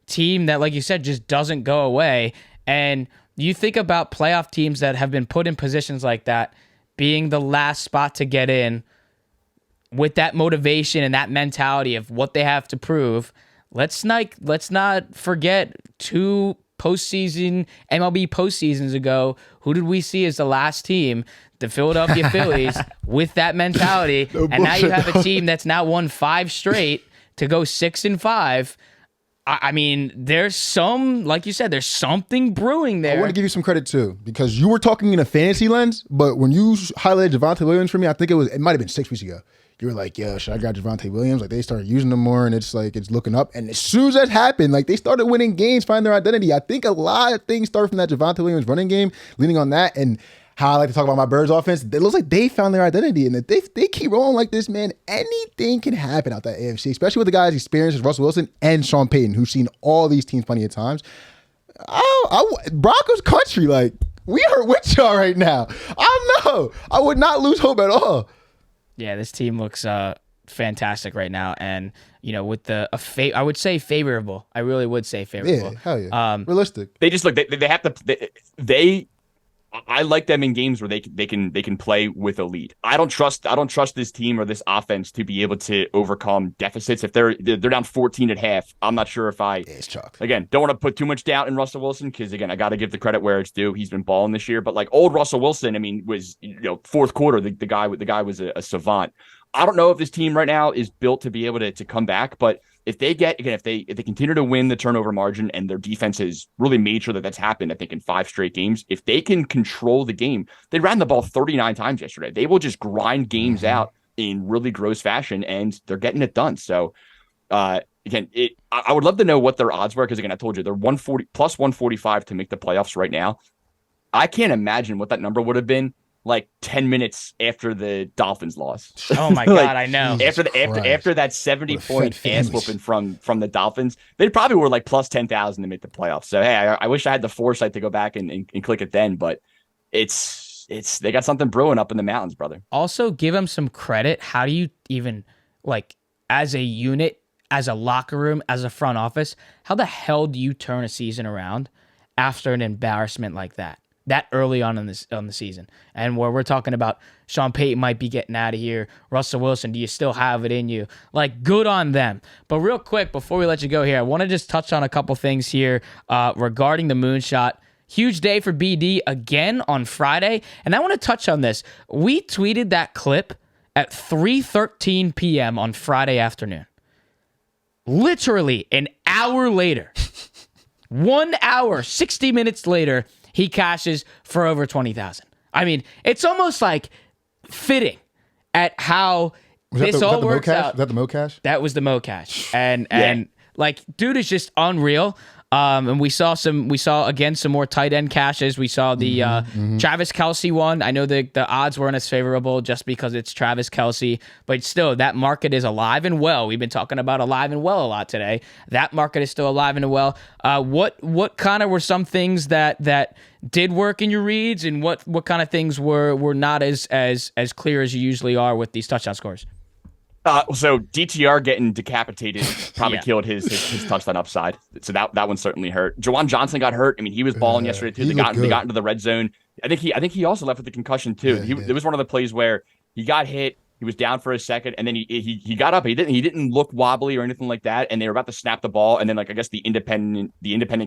team that, like you said, just doesn't go away. And you think about playoff teams that have been put in positions like that, being the last spot to get in with that motivation and that mentality of what they have to prove. Let's not forget 2 postseason MLB postseasons ago. Who did we see as the last team? The Philadelphia Phillies with that mentality. And now you have a team that's now won 5 straight to go 6-5. I mean, there's like you said, there's something brewing there. I want to give you some credit too, because you were talking in a fantasy lens, but when you highlighted Javonte Williams for me, I think it might have been 6 weeks ago. You were like, yo, should I grab Javonte Williams? Like they started using them more and it's looking up. And as soon as that happened, like they started winning games, finding their identity. I think a lot of things start from that Javonte Williams running game, leaning on that. And how I like to talk about my Birds offense, it looks like they found their identity. And if they keep rolling like this, man, anything can happen out that AFC, especially with the guys experienced as Russell Wilson and Sean Payton, who've seen all these teams plenty of times. Broncos country, like, we are with y'all right now. I would not lose hope at all. Yeah, this team looks fantastic right now. And, with I would say favorable. I really would say favorable. Yeah, hell yeah. Realistic. They just look, they have to, I like them in games where they can play with a lead. I don't trust this team or this offense to be able to overcome deficits. If they're down 14 at half, I'm not sure if it's chalk. Again, don't want to put too much doubt in Russell Wilson because again, I got to give the credit where it's due. He's been balling this year, but like old Russell Wilson, I mean, was fourth quarter the guy was a savant. I don't know if this team right now is built to be able to come back, but if they continue to win the turnover margin and their defense has really made sure that that's happened, I think in 5 straight games, if they can control the game, they ran the ball 39 times yesterday. They will just grind games out in really gross fashion and they're getting it done. So again, I would love to know what their odds were. Cause again, I told you they're 140 plus 145 to make the playoffs right now. I can't imagine what that number would have been like 10 minutes after the Dolphins loss. Oh my God, I know. After that 70-point ass whooping from the Dolphins, they probably were like plus 10,000 to make the playoffs. So hey, I wish I had the foresight to go back and click it then, but they got something brewing up in the mountains, brother. Also, give them some credit. How do you even as a unit as a locker room, as a front office, how the hell do you turn a season around after an embarrassment like that early on in the season? And where we're talking about Sean Payton might be getting out of here, Russell Wilson, do you still have it in you? Like, good on them. But real quick, before we let you go here, I want to just touch on a couple things here regarding the moonshot. Huge day for BD again on Friday. And I want to touch on this. We tweeted that clip at 3:13 p.m. on Friday afternoon. Literally an hour later, 1 hour, 60 minutes later, he cashes for over 20,000. I mean, it's almost like fitting at how this all works out. Was that the Mocash? That was the Mocash. And like, dude is just unreal. And we saw again some more tight end cashes. We saw the Travis Kelce one. I know the odds weren't as favorable just because it's Travis Kelce, but still, that market is alive and well. We've been talking about alive and well a lot today. That market is still alive and well. What kind of were some things that did work in your reads, and what kind of things were not as clear as you usually are with these touchdown scores? So DTR getting decapitated probably killed his touchdown upside. So that one certainly hurt. Jawan Johnson got hurt. I mean, he was balling yesterday too. They got into the red zone. I think he also left with a concussion too. There was one of the plays where he got hit. He was down for a second, and then he got up. He didn't look wobbly or anything like that. And they were about to snap the ball, and then I guess the independent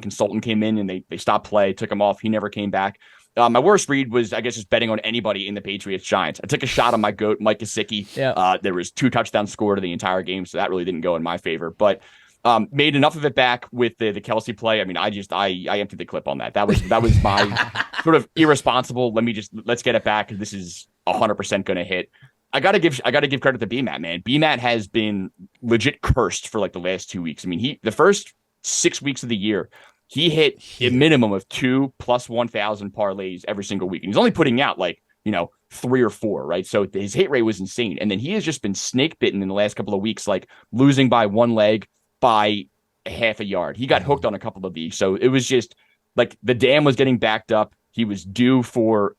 consultant came in and they stopped play, took him off. He never came back. My worst read was, I guess, just betting on anybody in the Patriots-Giants. I took a shot on my GOAT, Mike Gesicki. Yeah. There was 2 touchdowns scored in the entire game, so that really didn't go in my favor. But made enough of it back with the Kelce play. I mean, I emptied the clip on that. That was my sort of irresponsible. Let's get it back because this is 100% going to hit. I gotta give credit to BMAT, man. BMAT has been legit cursed for like the last 2 weeks. I mean, the first 6 weeks of the year, he hit a minimum of 2 plus 1,000 parlays every single week. And he's only putting out 3 or 4, right? So his hit rate was insane. And then he has just been snake bitten in the last couple of weeks, like losing by 1 leg by half a yard. He got hooked on a couple of these. So it was just like the dam was getting backed up. He was due for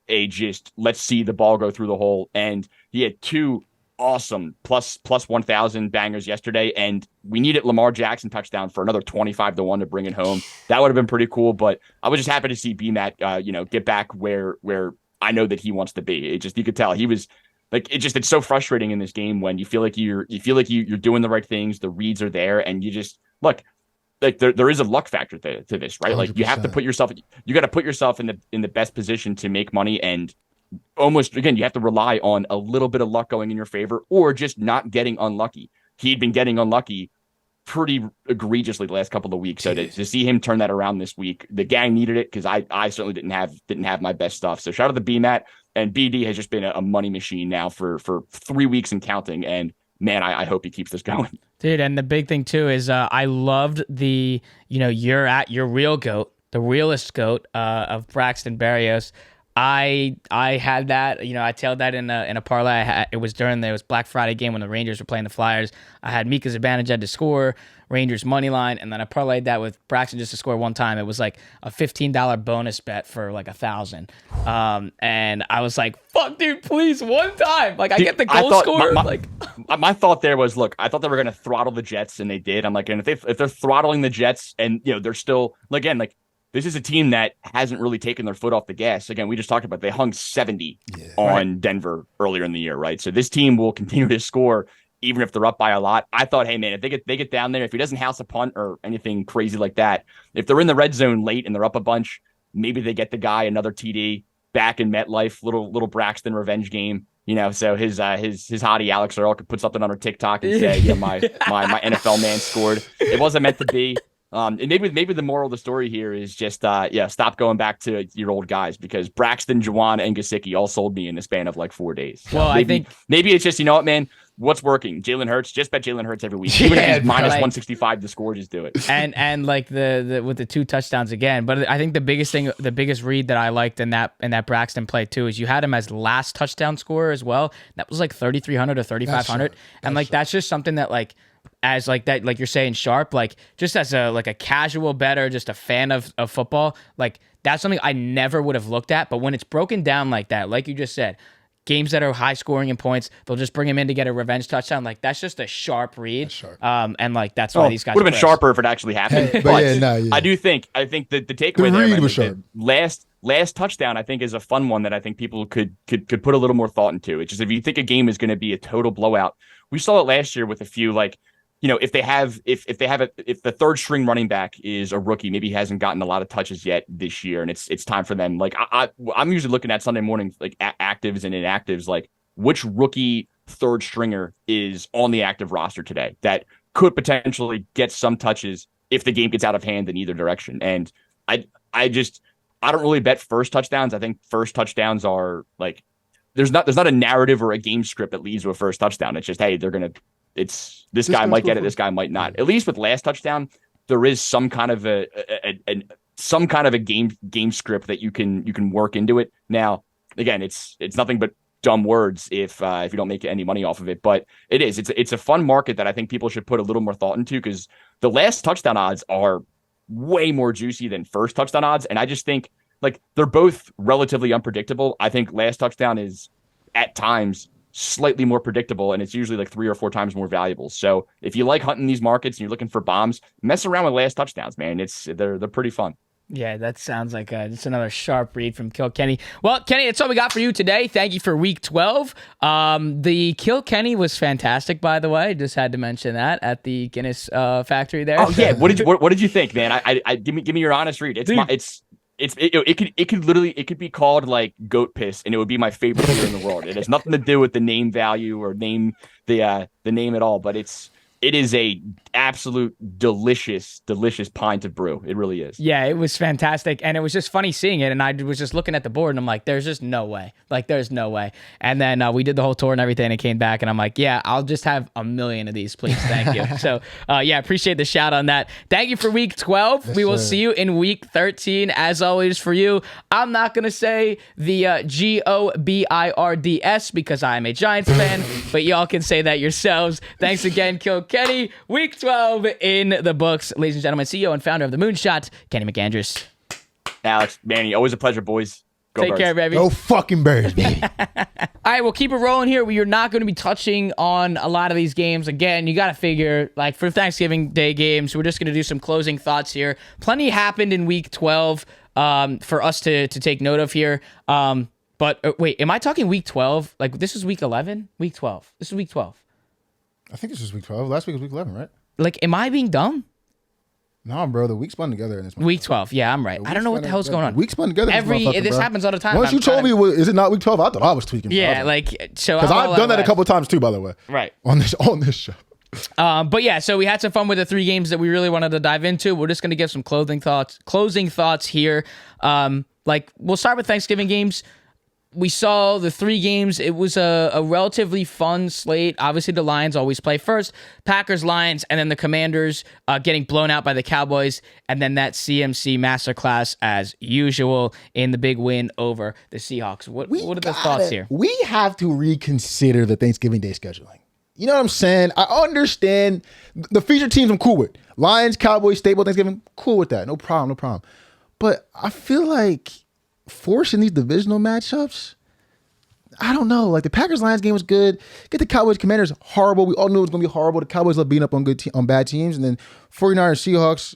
let's see the ball go through the hole. And he had 2 awesome plus 1,000 bangers yesterday, and we needed Lamar Jackson touchdown for another 25-1 to bring it home. That would have been pretty cool, but I was just happy to see BMAT get back where I know that he wants to be. It just, you could tell he was like, it's so frustrating in this game when you feel like you're doing the right things, the reads are there, and you just look like there is a luck factor to this, right? 100%. Like you got to put yourself in the best position to make money, and almost, again, you have to rely on a little bit of luck going in your favor or just not getting unlucky. He'd been getting unlucky pretty egregiously the last couple of weeks. So to see him turn that around this week, the gang needed it because I certainly didn't have my best stuff. So shout out to BMAT, and BD has just been a money machine now for 3 weeks and counting. And man, I hope he keeps this going. Dude, and the big thing too is I loved the, you're at your real GOAT, the realest GOAT of Braxton Berrios. I had that, I tailed that in a parlay. It was Black Friday game when the Rangers were playing the Flyers. I had Mika Zibanejad to score, Rangers money line, and then I parlayed that with Braxton just to score one time. It was like a $15 bonus bet for like 1,000. And I was like, fuck, dude, please, one time. Like, I get the goal scorer. My thought there was, look, I thought they were going to throttle the Jets, and they did. I'm like, and if they're throttling the Jets and, they're still, again, like, this is a team that hasn't really taken their foot off the gas. Again, we just talked about they hung 70 on Denver earlier in the year, right? So this team will continue to score even if they're up by a lot. I thought, hey, man, if they get down there, if he doesn't house a punt or anything crazy like that, if they're in the red zone late and they're up a bunch, maybe they get the guy another TD back in MetLife, little Braxton revenge game. So his hottie Alex Earl could put something on her TikTok and say, my NFL man scored. It wasn't meant to be. And maybe the moral of the story here is just stop going back to your old guys, because Braxton, Juwan, and Gesicki all sold me in the span of like 4 days. Well, I think maybe it's just, you know what, man, what's working? Jalen Hurts. Just bet Jalen Hurts every week. Even if he's minus 165 to score, just do it. And like the with the 2 touchdowns again. But I think the biggest read that I liked in that Braxton play too is you had him as last touchdown scorer as well. That was like 3,300 or 3,500, and like that's just something that like, as like that, like you're saying, sharp, like just as a casual bettor, just a fan of football, like that's something I never would have looked at. But when it's broken down like that, like you just said, games that are high scoring in points, they'll just bring him in to get a revenge touchdown. Like, that's just a sharp read. That's sharp. And like, that's why these guys would have been press. sharper if it actually happened. But but yeah. I think that the takeaway The there, read man, was is that sharp. last touchdown, I think, is a fun one that I think people could put a little more thought into. It's just, if you think a game is going to be a total blowout, we saw it last year with a few, like, if the third string running back is a rookie, maybe he hasn't gotten a lot of touches yet this year, and it's time for them. Like, I'm usually looking at Sunday morning, like, actives and inactives, like, which rookie third stringer is on the active roster today that could potentially get some touches if the game gets out of hand in either direction. And I don't really bet first touchdowns. I think first touchdowns are like, there's not a narrative or a game script that leads to a first touchdown. It's just, hey, this guy might get it, this guy might not. At least with last touchdown, there is some kind of a game script that you can work into it. Now, again, it's nothing but dumb words if you don't make any money off of it, but it's a fun market that I think people should put a little more thought into, because the last touchdown odds are way more juicy than first touchdown odds. And I just think, like, they're both relatively unpredictable. I think last touchdown is at times slightly more predictable, and it's usually like 3 or 4 times more valuable. So if you like hunting these markets and you're looking for bombs, mess around with last touchdowns, man. They're pretty fun. Yeah, that sounds like just another sharp read from kiiLKenny. Well, Kenny, that's all we got for you today. Thank you for week 12. The kiiLKenny was fantastic, by the way. Just had to mention that at the Guinness factory there. Oh yeah, what did you think, man? I give me your honest read. It could be called like goat piss, and it would be my favorite beer in the world. It has nothing to do with the name value or the name at all, but it is a absolute delicious pint of brew. It really is. Yeah, it was fantastic, and it was just funny seeing it, and I was just looking at the board, and I'm like, there's just no way. Like, there's no way. And then we did the whole tour and everything, and it came back, and I'm like, yeah, I'll just have 1 million of these, please. Thank you. So, yeah, appreciate the shout on that. Thank you for week 12. Yes, we will sir. see you in week 13. As always, for you, I'm not going to say the GOBIRDS because I'm a Giants fan, but y'all can say that yourselves. Thanks again, kiiLKenny. Week 12 in the books. Ladies and gentlemen, CEO and founder of the Moonshot, Kenny McAndrews. Alex, Manny, always a pleasure, boys. Go Take Birds. care, baby. Go fucking Bears, baby. All right, we'll keep it rolling here. We are not going to be touching on a lot of these games. Again, you got to figure, like, for Thanksgiving Day games, we're just going to do some closing thoughts here. Plenty happened in week 12 for us to take note of here. But wait, am I talking week 12? Like, this is week 11? Week 12. This is week 12. I think this was week 12. Last week was week 11, right? Like, am I being dumb? No, bro. The week spun together in this. Week 12. Yeah, I'm right. I don't know what the hell's going on. Week spun together. This happens all the time. Once you told me, is it not week 12? I thought I was tweaking. Yeah, like, so. Because I've done that a couple of times too, by the way. Right. On this show. But yeah, so we had some fun with the 3 games that we really wanted to dive into. We're just going to give some closing thoughts here. Like, we'll start with Thanksgiving games. We saw the 3 games. It was a relatively fun slate. Obviously, the Lions always play first. Packers, Lions, and then the Commanders getting blown out by the Cowboys. And then that CMC masterclass, as usual, in the big win over the Seahawks. What are the thoughts here? We have to reconsider the Thanksgiving Day scheduling. You know what I'm saying? I understand the feature teams I'm cool with. Lions, Cowboys, Staple, Thanksgiving, cool with that. No problem. But I feel like forcing these divisional matchups, I don't know. Like, the Packers-Lions game was good. Get the Cowboys-Commanders, horrible. We all knew it was going to be horrible. The Cowboys love beating up on on bad teams. And then 49ers-Seahawks,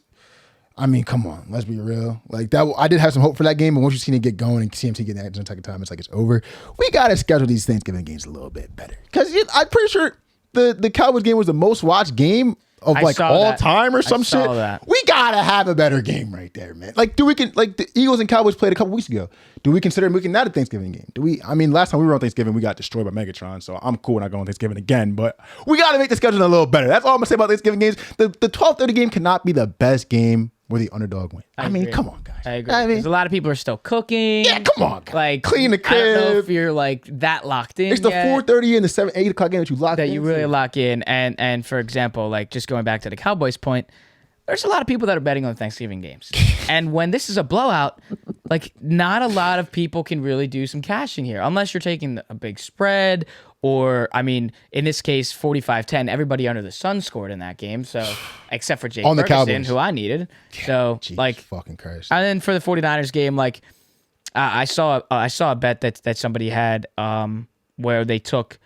I mean, come on. Let's be real. Like, that, I did have some hope for that game, but once you seen it get going and CMC getting that in second time, it's like it's over. We got to schedule these Thanksgiving games a little bit better. Because I'm pretty sure the Cowboys game was the most watched game of like all time or some shit. That. We gotta have a better game right there, man. Like, the Eagles and Cowboys played a couple weeks ago. Do we consider making that a Thanksgiving game? I mean, last time we were on Thanksgiving, we got destroyed by Megatron, so I'm cool not going on Thanksgiving again, but we gotta make the schedule a little better. That's all I'm gonna say about Thanksgiving games. The 12:30 game cannot be the best game where the underdog win. I mean, come on, guys. I agree. Because a lot of people are still cooking. Yeah, come on, guys. Like, clean the crib. I don't know if you're like that locked in. It's the 4:30 and the 8 o'clock game that you lock in. That you really lock in. And for example, like, just going back to the Cowboys point, there's a lot of people that are betting on Thanksgiving games. And when this is a blowout, like, not a lot of people can really do some cashing here unless you're taking a big spread. Or, I mean, in this case, 45-10, everybody under the sun scored in that game. So, except for Jake Ferguson, who I needed. So, Jesus like, fucking Christ. And then for the 49ers game, like, I saw a bet that somebody had where they took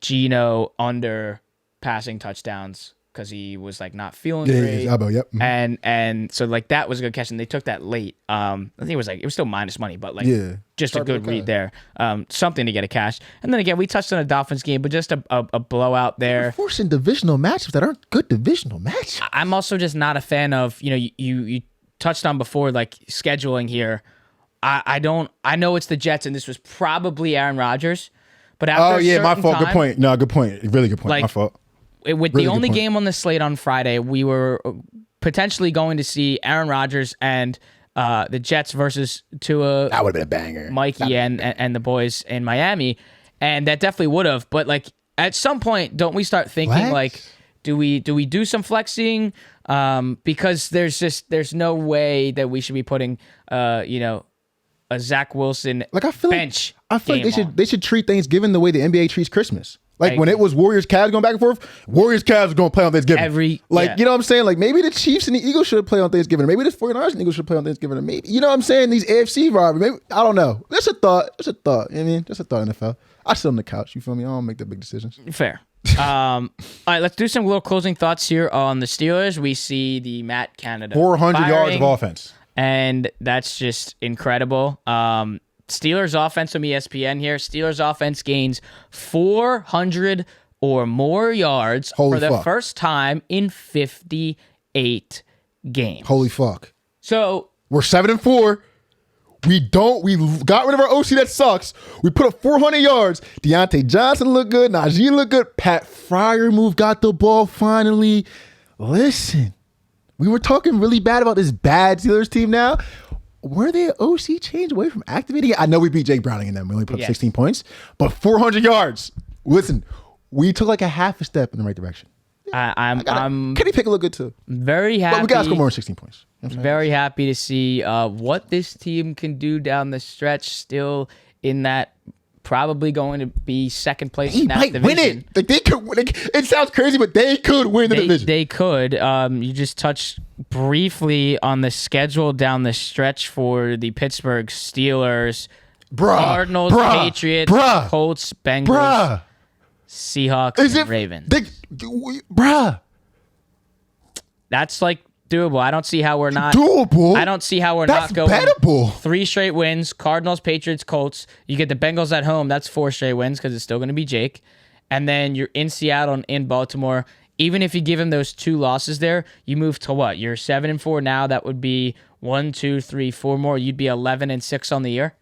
Geno under passing touchdowns because he was like not feeling great. Yep. And so like that was a good catch, and they took that late. I think it was still minus money, but like just a good read there. Something to get a cash. And then again, we touched on a Dolphins game, but just a blowout there. We're forcing divisional matchups that aren't good divisional matchups. I'm also just not a fan of, you touched on before, like scheduling here. I know it's the Jets, and this was probably Aaron Rodgers, but after my fault. Good point. No, good point. Really good point. Like, my fault. With really the only game on the slate on Friday, we were potentially going to see Aaron Rodgers and the Jets versus Tua. That would have been a banger. Mikey and the boys in Miami, and that definitely would have. But like at some point, don't we start thinking like, do we do some flexing? Because there's no way that we should be putting a Zach Wilson like I feel bench. I feel like they should treat Thanksgiving the way the NBA treats Christmas. Like when it was Warriors Cavs going back and forth, Warriors Cavs are going to play on Thanksgiving. You know what I'm saying? Like maybe the Chiefs and the Eagles should play on Thanksgiving. Maybe the 49ers and the Eagles should play on Thanksgiving. Or maybe, you know what I'm saying? These AFC rivalries. Maybe, I don't know. That's a thought. You know what I mean? Just a thought, NFL. I sit on the couch. You feel me? I don't make the big decisions. Fair. All right, let's do some little closing thoughts here on the Steelers. We see the Matt Canada 400 yards of offense. And that's just incredible. Steelers offense from ESPN here. Steelers offense gains 400 or more yards for the first time in 58 games. Holy fuck. So we're 7-4. We got rid of our OC that sucks. We put up 400 yards. Deontay Johnson looked good. Najee looked good. Pat Freiermuth got the ball finally. Listen, we were talking really bad about this bad Steelers team now. Were they an OC change away from activating it? I know we beat Jake Browning and them. We only put up 16 points, but 400 yards. Listen, we took like a half a step in the right direction. I'm Kenny Pickett look good too. Very happy. But we got to score more than 16 points. You know very happy to see what this team can do down the stretch. Still in that, probably going to be second place in that division. Win it. Like they could. It sounds crazy, but they could win the division. They could. You just touched briefly on the schedule down the stretch for the Pittsburgh Steelers. Cardinals, Patriots, Colts, Bengals, Seahawks, and Ravens. That's like doable. I don't see how we're not doable. I don't see how we're not going bettable. 3 straight wins. Cardinals, Patriots, Colts. You get the Bengals at home. That's 4 straight wins because it's still going to be Jake. And then you're in Seattle and in Baltimore. Even if you give him those 2 losses there, you move to what? You're 7-4 now. That would be 1, 2, 3, 4 more. You'd be 11-6 on the year.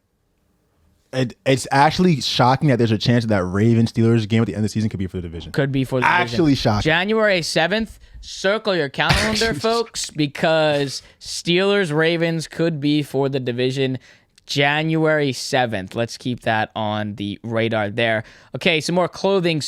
It's actually shocking that there's a chance that Ravens Steelers game at the end of the season could be for the division. Could be for the division. Actually shocking. January 7th, circle your calendar, folks, because Steelers Ravens could be for the division January 7th. Let's keep that on the radar there. Okay, some more closing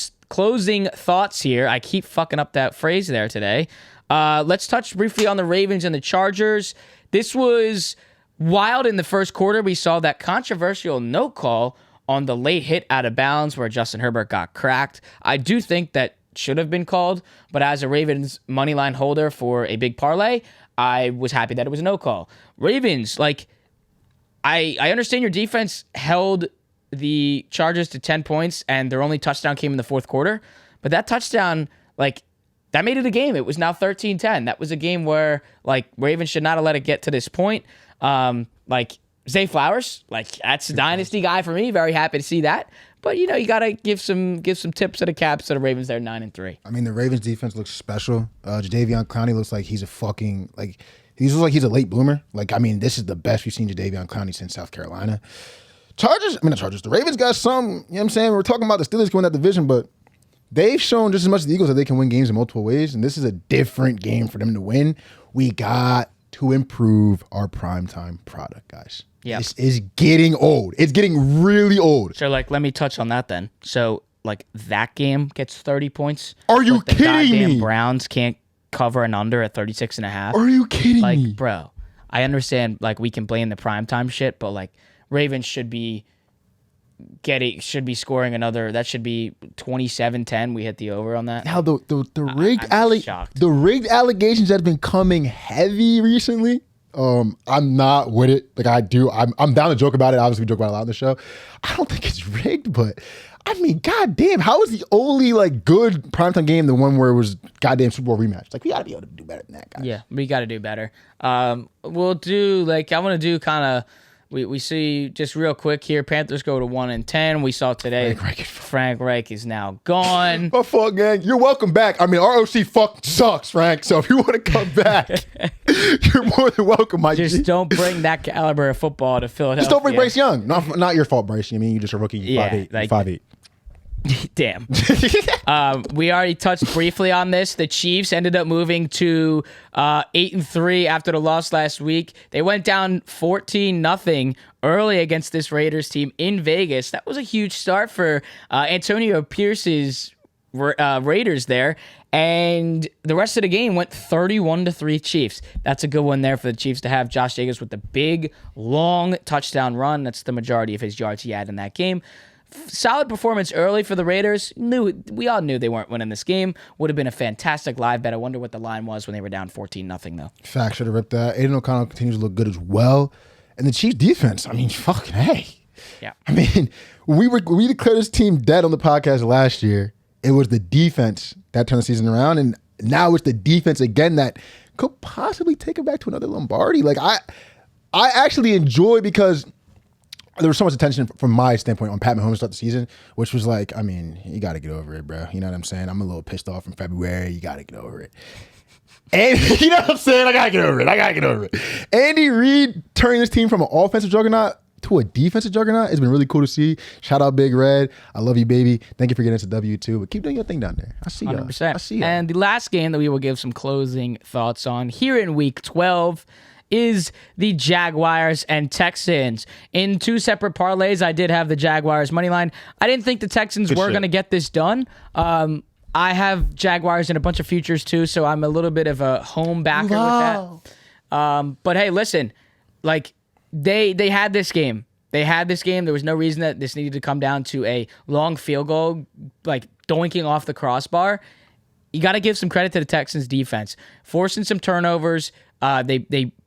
thoughts here. I keep fucking up that phrase there today. Let's touch briefly on the Ravens and the Chargers. This was wild in the first quarter. We saw that controversial no call on the late hit out of bounds where Justin Herbert got cracked. I do think that should have been called, but as a Ravens money line holder for a big parlay, I was happy that it was a no call. Ravens, like, I understand your defense held the Chargers to 10 points and their only touchdown came in the fourth quarter, but that touchdown, like, that made it a game. It was now 13-10. That was a game where, like, Ravens should not have let it get to this point. Like Zay Flowers, like that's a dynasty guy for me. Very happy to see that. But you gotta give some tips to the Caps to the Ravens. They're 9-3. I mean, the Ravens defense looks special. Jadeveon Clowney looks like he's a fucking he's a late bloomer. Like, I mean, this is the best we've seen Jadeveon Clowney since South Carolina. The Ravens got some. You know what I'm saying? We're talking about the Steelers going that division, but they've shown just as much as the Eagles that they can win games in multiple ways, and this is a different game for them to win. We got to improve our primetime product, guys. Yeah. This is getting old. It's getting really old. So, like, let me touch on that then. So, like, that game gets 30 points. Are you but the kidding goddamn me? Browns can't cover an under at 36.5. Are you kidding me? Like, bro, I understand, like, we can blame the primetime shit, but, like, Ravens should be scoring another. That should be 27-10. We hit the over on that. Now the rigged allegations that have been coming heavy recently. I'm not with it. Like, I'm down to joke about it. Obviously, we joke about it a lot on the show. I don't think it's rigged, but I mean, goddamn, how is the only like good primetime game the one where it was goddamn Super Bowl rematch? Like, we gotta be able to do better than that, guys. Yeah, we got to do better. We'll do I want to do kind of. We see just real quick here. Panthers go to 1-10. We saw today Frank Reich is now gone. My fault, gang. You're welcome back. I mean, our OC sucks, Frank. So if you want to come back, you're more than welcome, my G. Just don't bring that caliber of football to Philadelphia. Just don't bring Bryce Young. Not your fault, Bryce. I mean, you're just a rookie. Yeah, 5'8". 5'8". Damn. We already touched briefly on this. The Chiefs ended up moving to 8-3 after the loss last week. They went down 14-0 early against this Raiders team in Vegas. That was a huge start for Antonio Pierce's Raiders there. And the rest of the game went 31-3 Chiefs. That's a good one there for the Chiefs to have Josh Jacobs with the big, long touchdown run. That's the majority of his yards he had in that game. Solid performance early for the Raiders. We all knew they weren't winning this game. Would have been a fantastic live bet. I wonder what the line was when they were down 14-0 though. Fact, should have ripped that. Aiden O'Connell continues to look good as well. And the Chiefs defense, I mean, fucking hey. Yeah. I mean, when we declared this team dead on the podcast last year, it was the defense that turned the season around. And now it's the defense again that could possibly take it back to another Lombardi. Like, I actually enjoy because there was so much attention from my standpoint on Pat Mahomes to start the season, which was like, I mean, you got to get over it, bro. You know what I'm saying? I'm a little pissed off from February. You got to get over it. And you know what I'm saying? I got to get over it. Andy Reid turning this team from an offensive juggernaut to a defensive juggernaut has been really cool to see. Shout out Big Red. I love you, baby. Thank you for getting us a W too. But keep doing your thing down there. I see y'all. 100%. I see y'all. And the last game that we will give some closing thoughts on here in Week 12 is the Jaguars and Texans. In two separate parlays, I did have the Jaguars money line. I didn't think the Texans were going to get this done. I have Jaguars in a bunch of futures too, so I'm a little bit of a home backer with that. But hey, listen, like they had this game. There was no reason that this needed to come down to a long field goal, like doinking off the crossbar. You got to give some credit to the Texans defense, forcing some turnovers.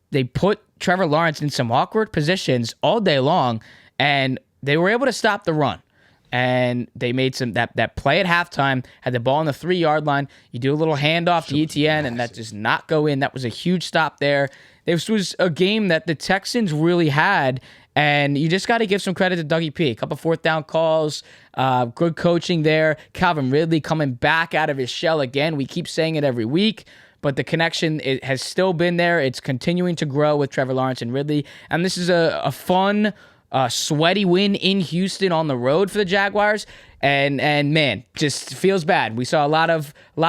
They put Trevor Lawrence in some awkward positions all day long, and they were able to stop the run. And they made some that play at halftime, had the ball on the 3-yard line. You do a little handoff to ETN, and that does not go in. That was a huge stop there. This was a game that the Texans really had, and you just got to give some credit to Dougie P. A couple fourth down calls, good coaching there. Calvin Ridley coming back out of his shell again. We keep saying it every week, but the connection has still been there. It's continuing to grow with Trevor Lawrence and Ridley. And this is a fun, sweaty win in Houston on the road for the Jaguars. And man, just feels bad. We saw a lot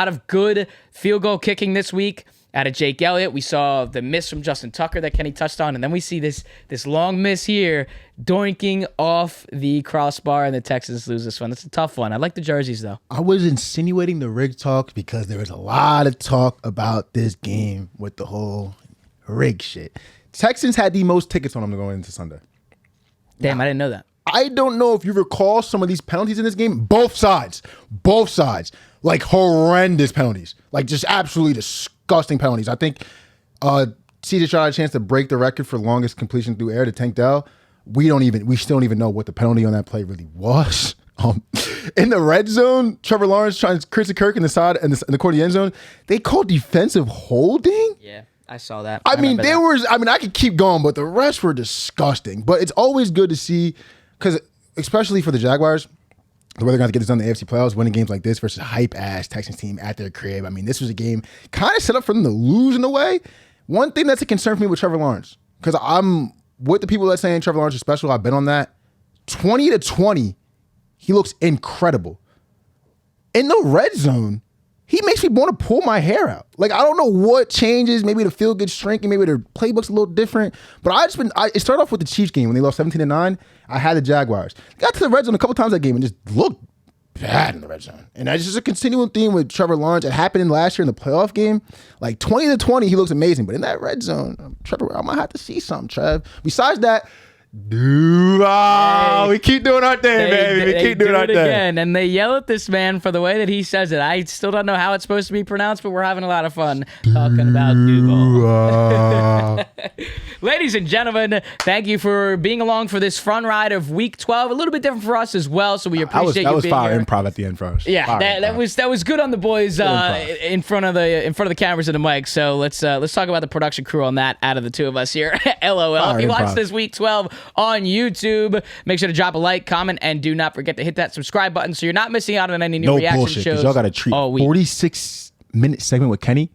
of good field goal kicking this week out of Jake Elliott. We saw the miss from Justin Tucker that Kenny touched on. And then we see this long miss here, doinking off the crossbar, and the Texans lose this one. It's a tough one. I like the jerseys, though. I was insinuating the rig talk because there was a lot of talk about this game with the whole rig shit. Texans had the most tickets on them going into Sunday. Damn, I didn't know that. I don't know if you recall some of these penalties in this game. Both sides. Like horrendous penalties. Like just absolutely disgusting penalties. I think CJ Stroud had a chance to break the record for longest completion through air to Tank Dell. We still don't even know what the penalty on that play really was. In the red zone, Trevor Lawrence trying to Chrissy Kirk in the side in the corner of the end zone. They called defensive holding. Yeah, I saw that. I could keep going, but the rest were disgusting. But it's always good to see, because especially for the Jaguars, the way they're going to get this done in the AFC playoffs, winning games like this versus a hype-ass Texans team at their crib. I mean, this was a game kind of set up for them to lose in a way. One thing that's a concern for me with Trevor Lawrence, because I'm with the people that are saying Trevor Lawrence is special. I've been on that. 20-20, he looks incredible. In the red zone, he makes me want to pull my hair out. Like, I don't know what changes. Maybe the field gets shrinking. Maybe their playbook's a little different. But it started off with the Chiefs game when they lost 17-9. I had the Jaguars. Got to the red zone a couple times that game and just looked bad in the red zone. And that's just a continual theme with Trevor Lawrence. It happened in last year in the playoff game. Like 20-20, he looks amazing. But in that red zone, Trevor, I might have to see something, Trev. Besides that, we keep doing our thing, baby. We keep doing our thing. Again, and they yell at this man for the way that he says it. I still don't know how it's supposed to be pronounced, but we're having a lot of fun talking about Duval. Ladies and gentlemen, thank you for being along for this fun ride of Week 12. A little bit different for us as well, so we appreciate that you was being fire here. improv at the end for us. Yeah, that was good on the boys in front of the cameras and the mic. So let's talk about the production crew on that out of the two of us here. LOL. If you watched this Week 12 on YouTube, make sure to drop a like, comment, and do not forget to hit that subscribe button so you're not missing out on any new reaction bullshit, shows. Y'all got a treat. 46-minute segment with Kenny.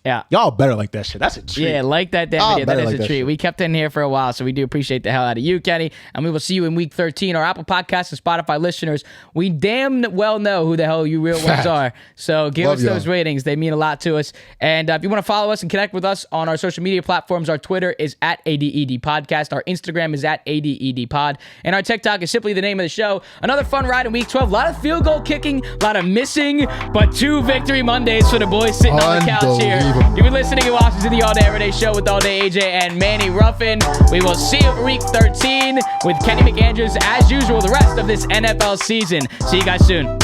Yeah. Y'all better like that shit. That's a treat. Yeah, like that damn video. That is a treat. Shit. We kept in here for a while, so we do appreciate the hell out of you, Kenny. And we will see you in Week 13. Our Apple Podcasts and Spotify listeners, we damn well know who the hell you real ones are. So give us those ratings. They mean a lot to us. And if you want to follow us and connect with us on our social media platforms, our Twitter is at ADED Podcast. Our Instagram is at ADED Pod. And our TikTok is simply the name of the show. Another fun ride in Week 12. A lot of field goal kicking, a lot of missing, but 2 victory Mondays for the boys sitting on the couch here. You've been listening and watching to the All Day Everyday Show with All Day AJ and Manny Ruffin. We will see you for Week 13 with Kenny McAndrews as usual the rest of this NFL season. See you guys soon.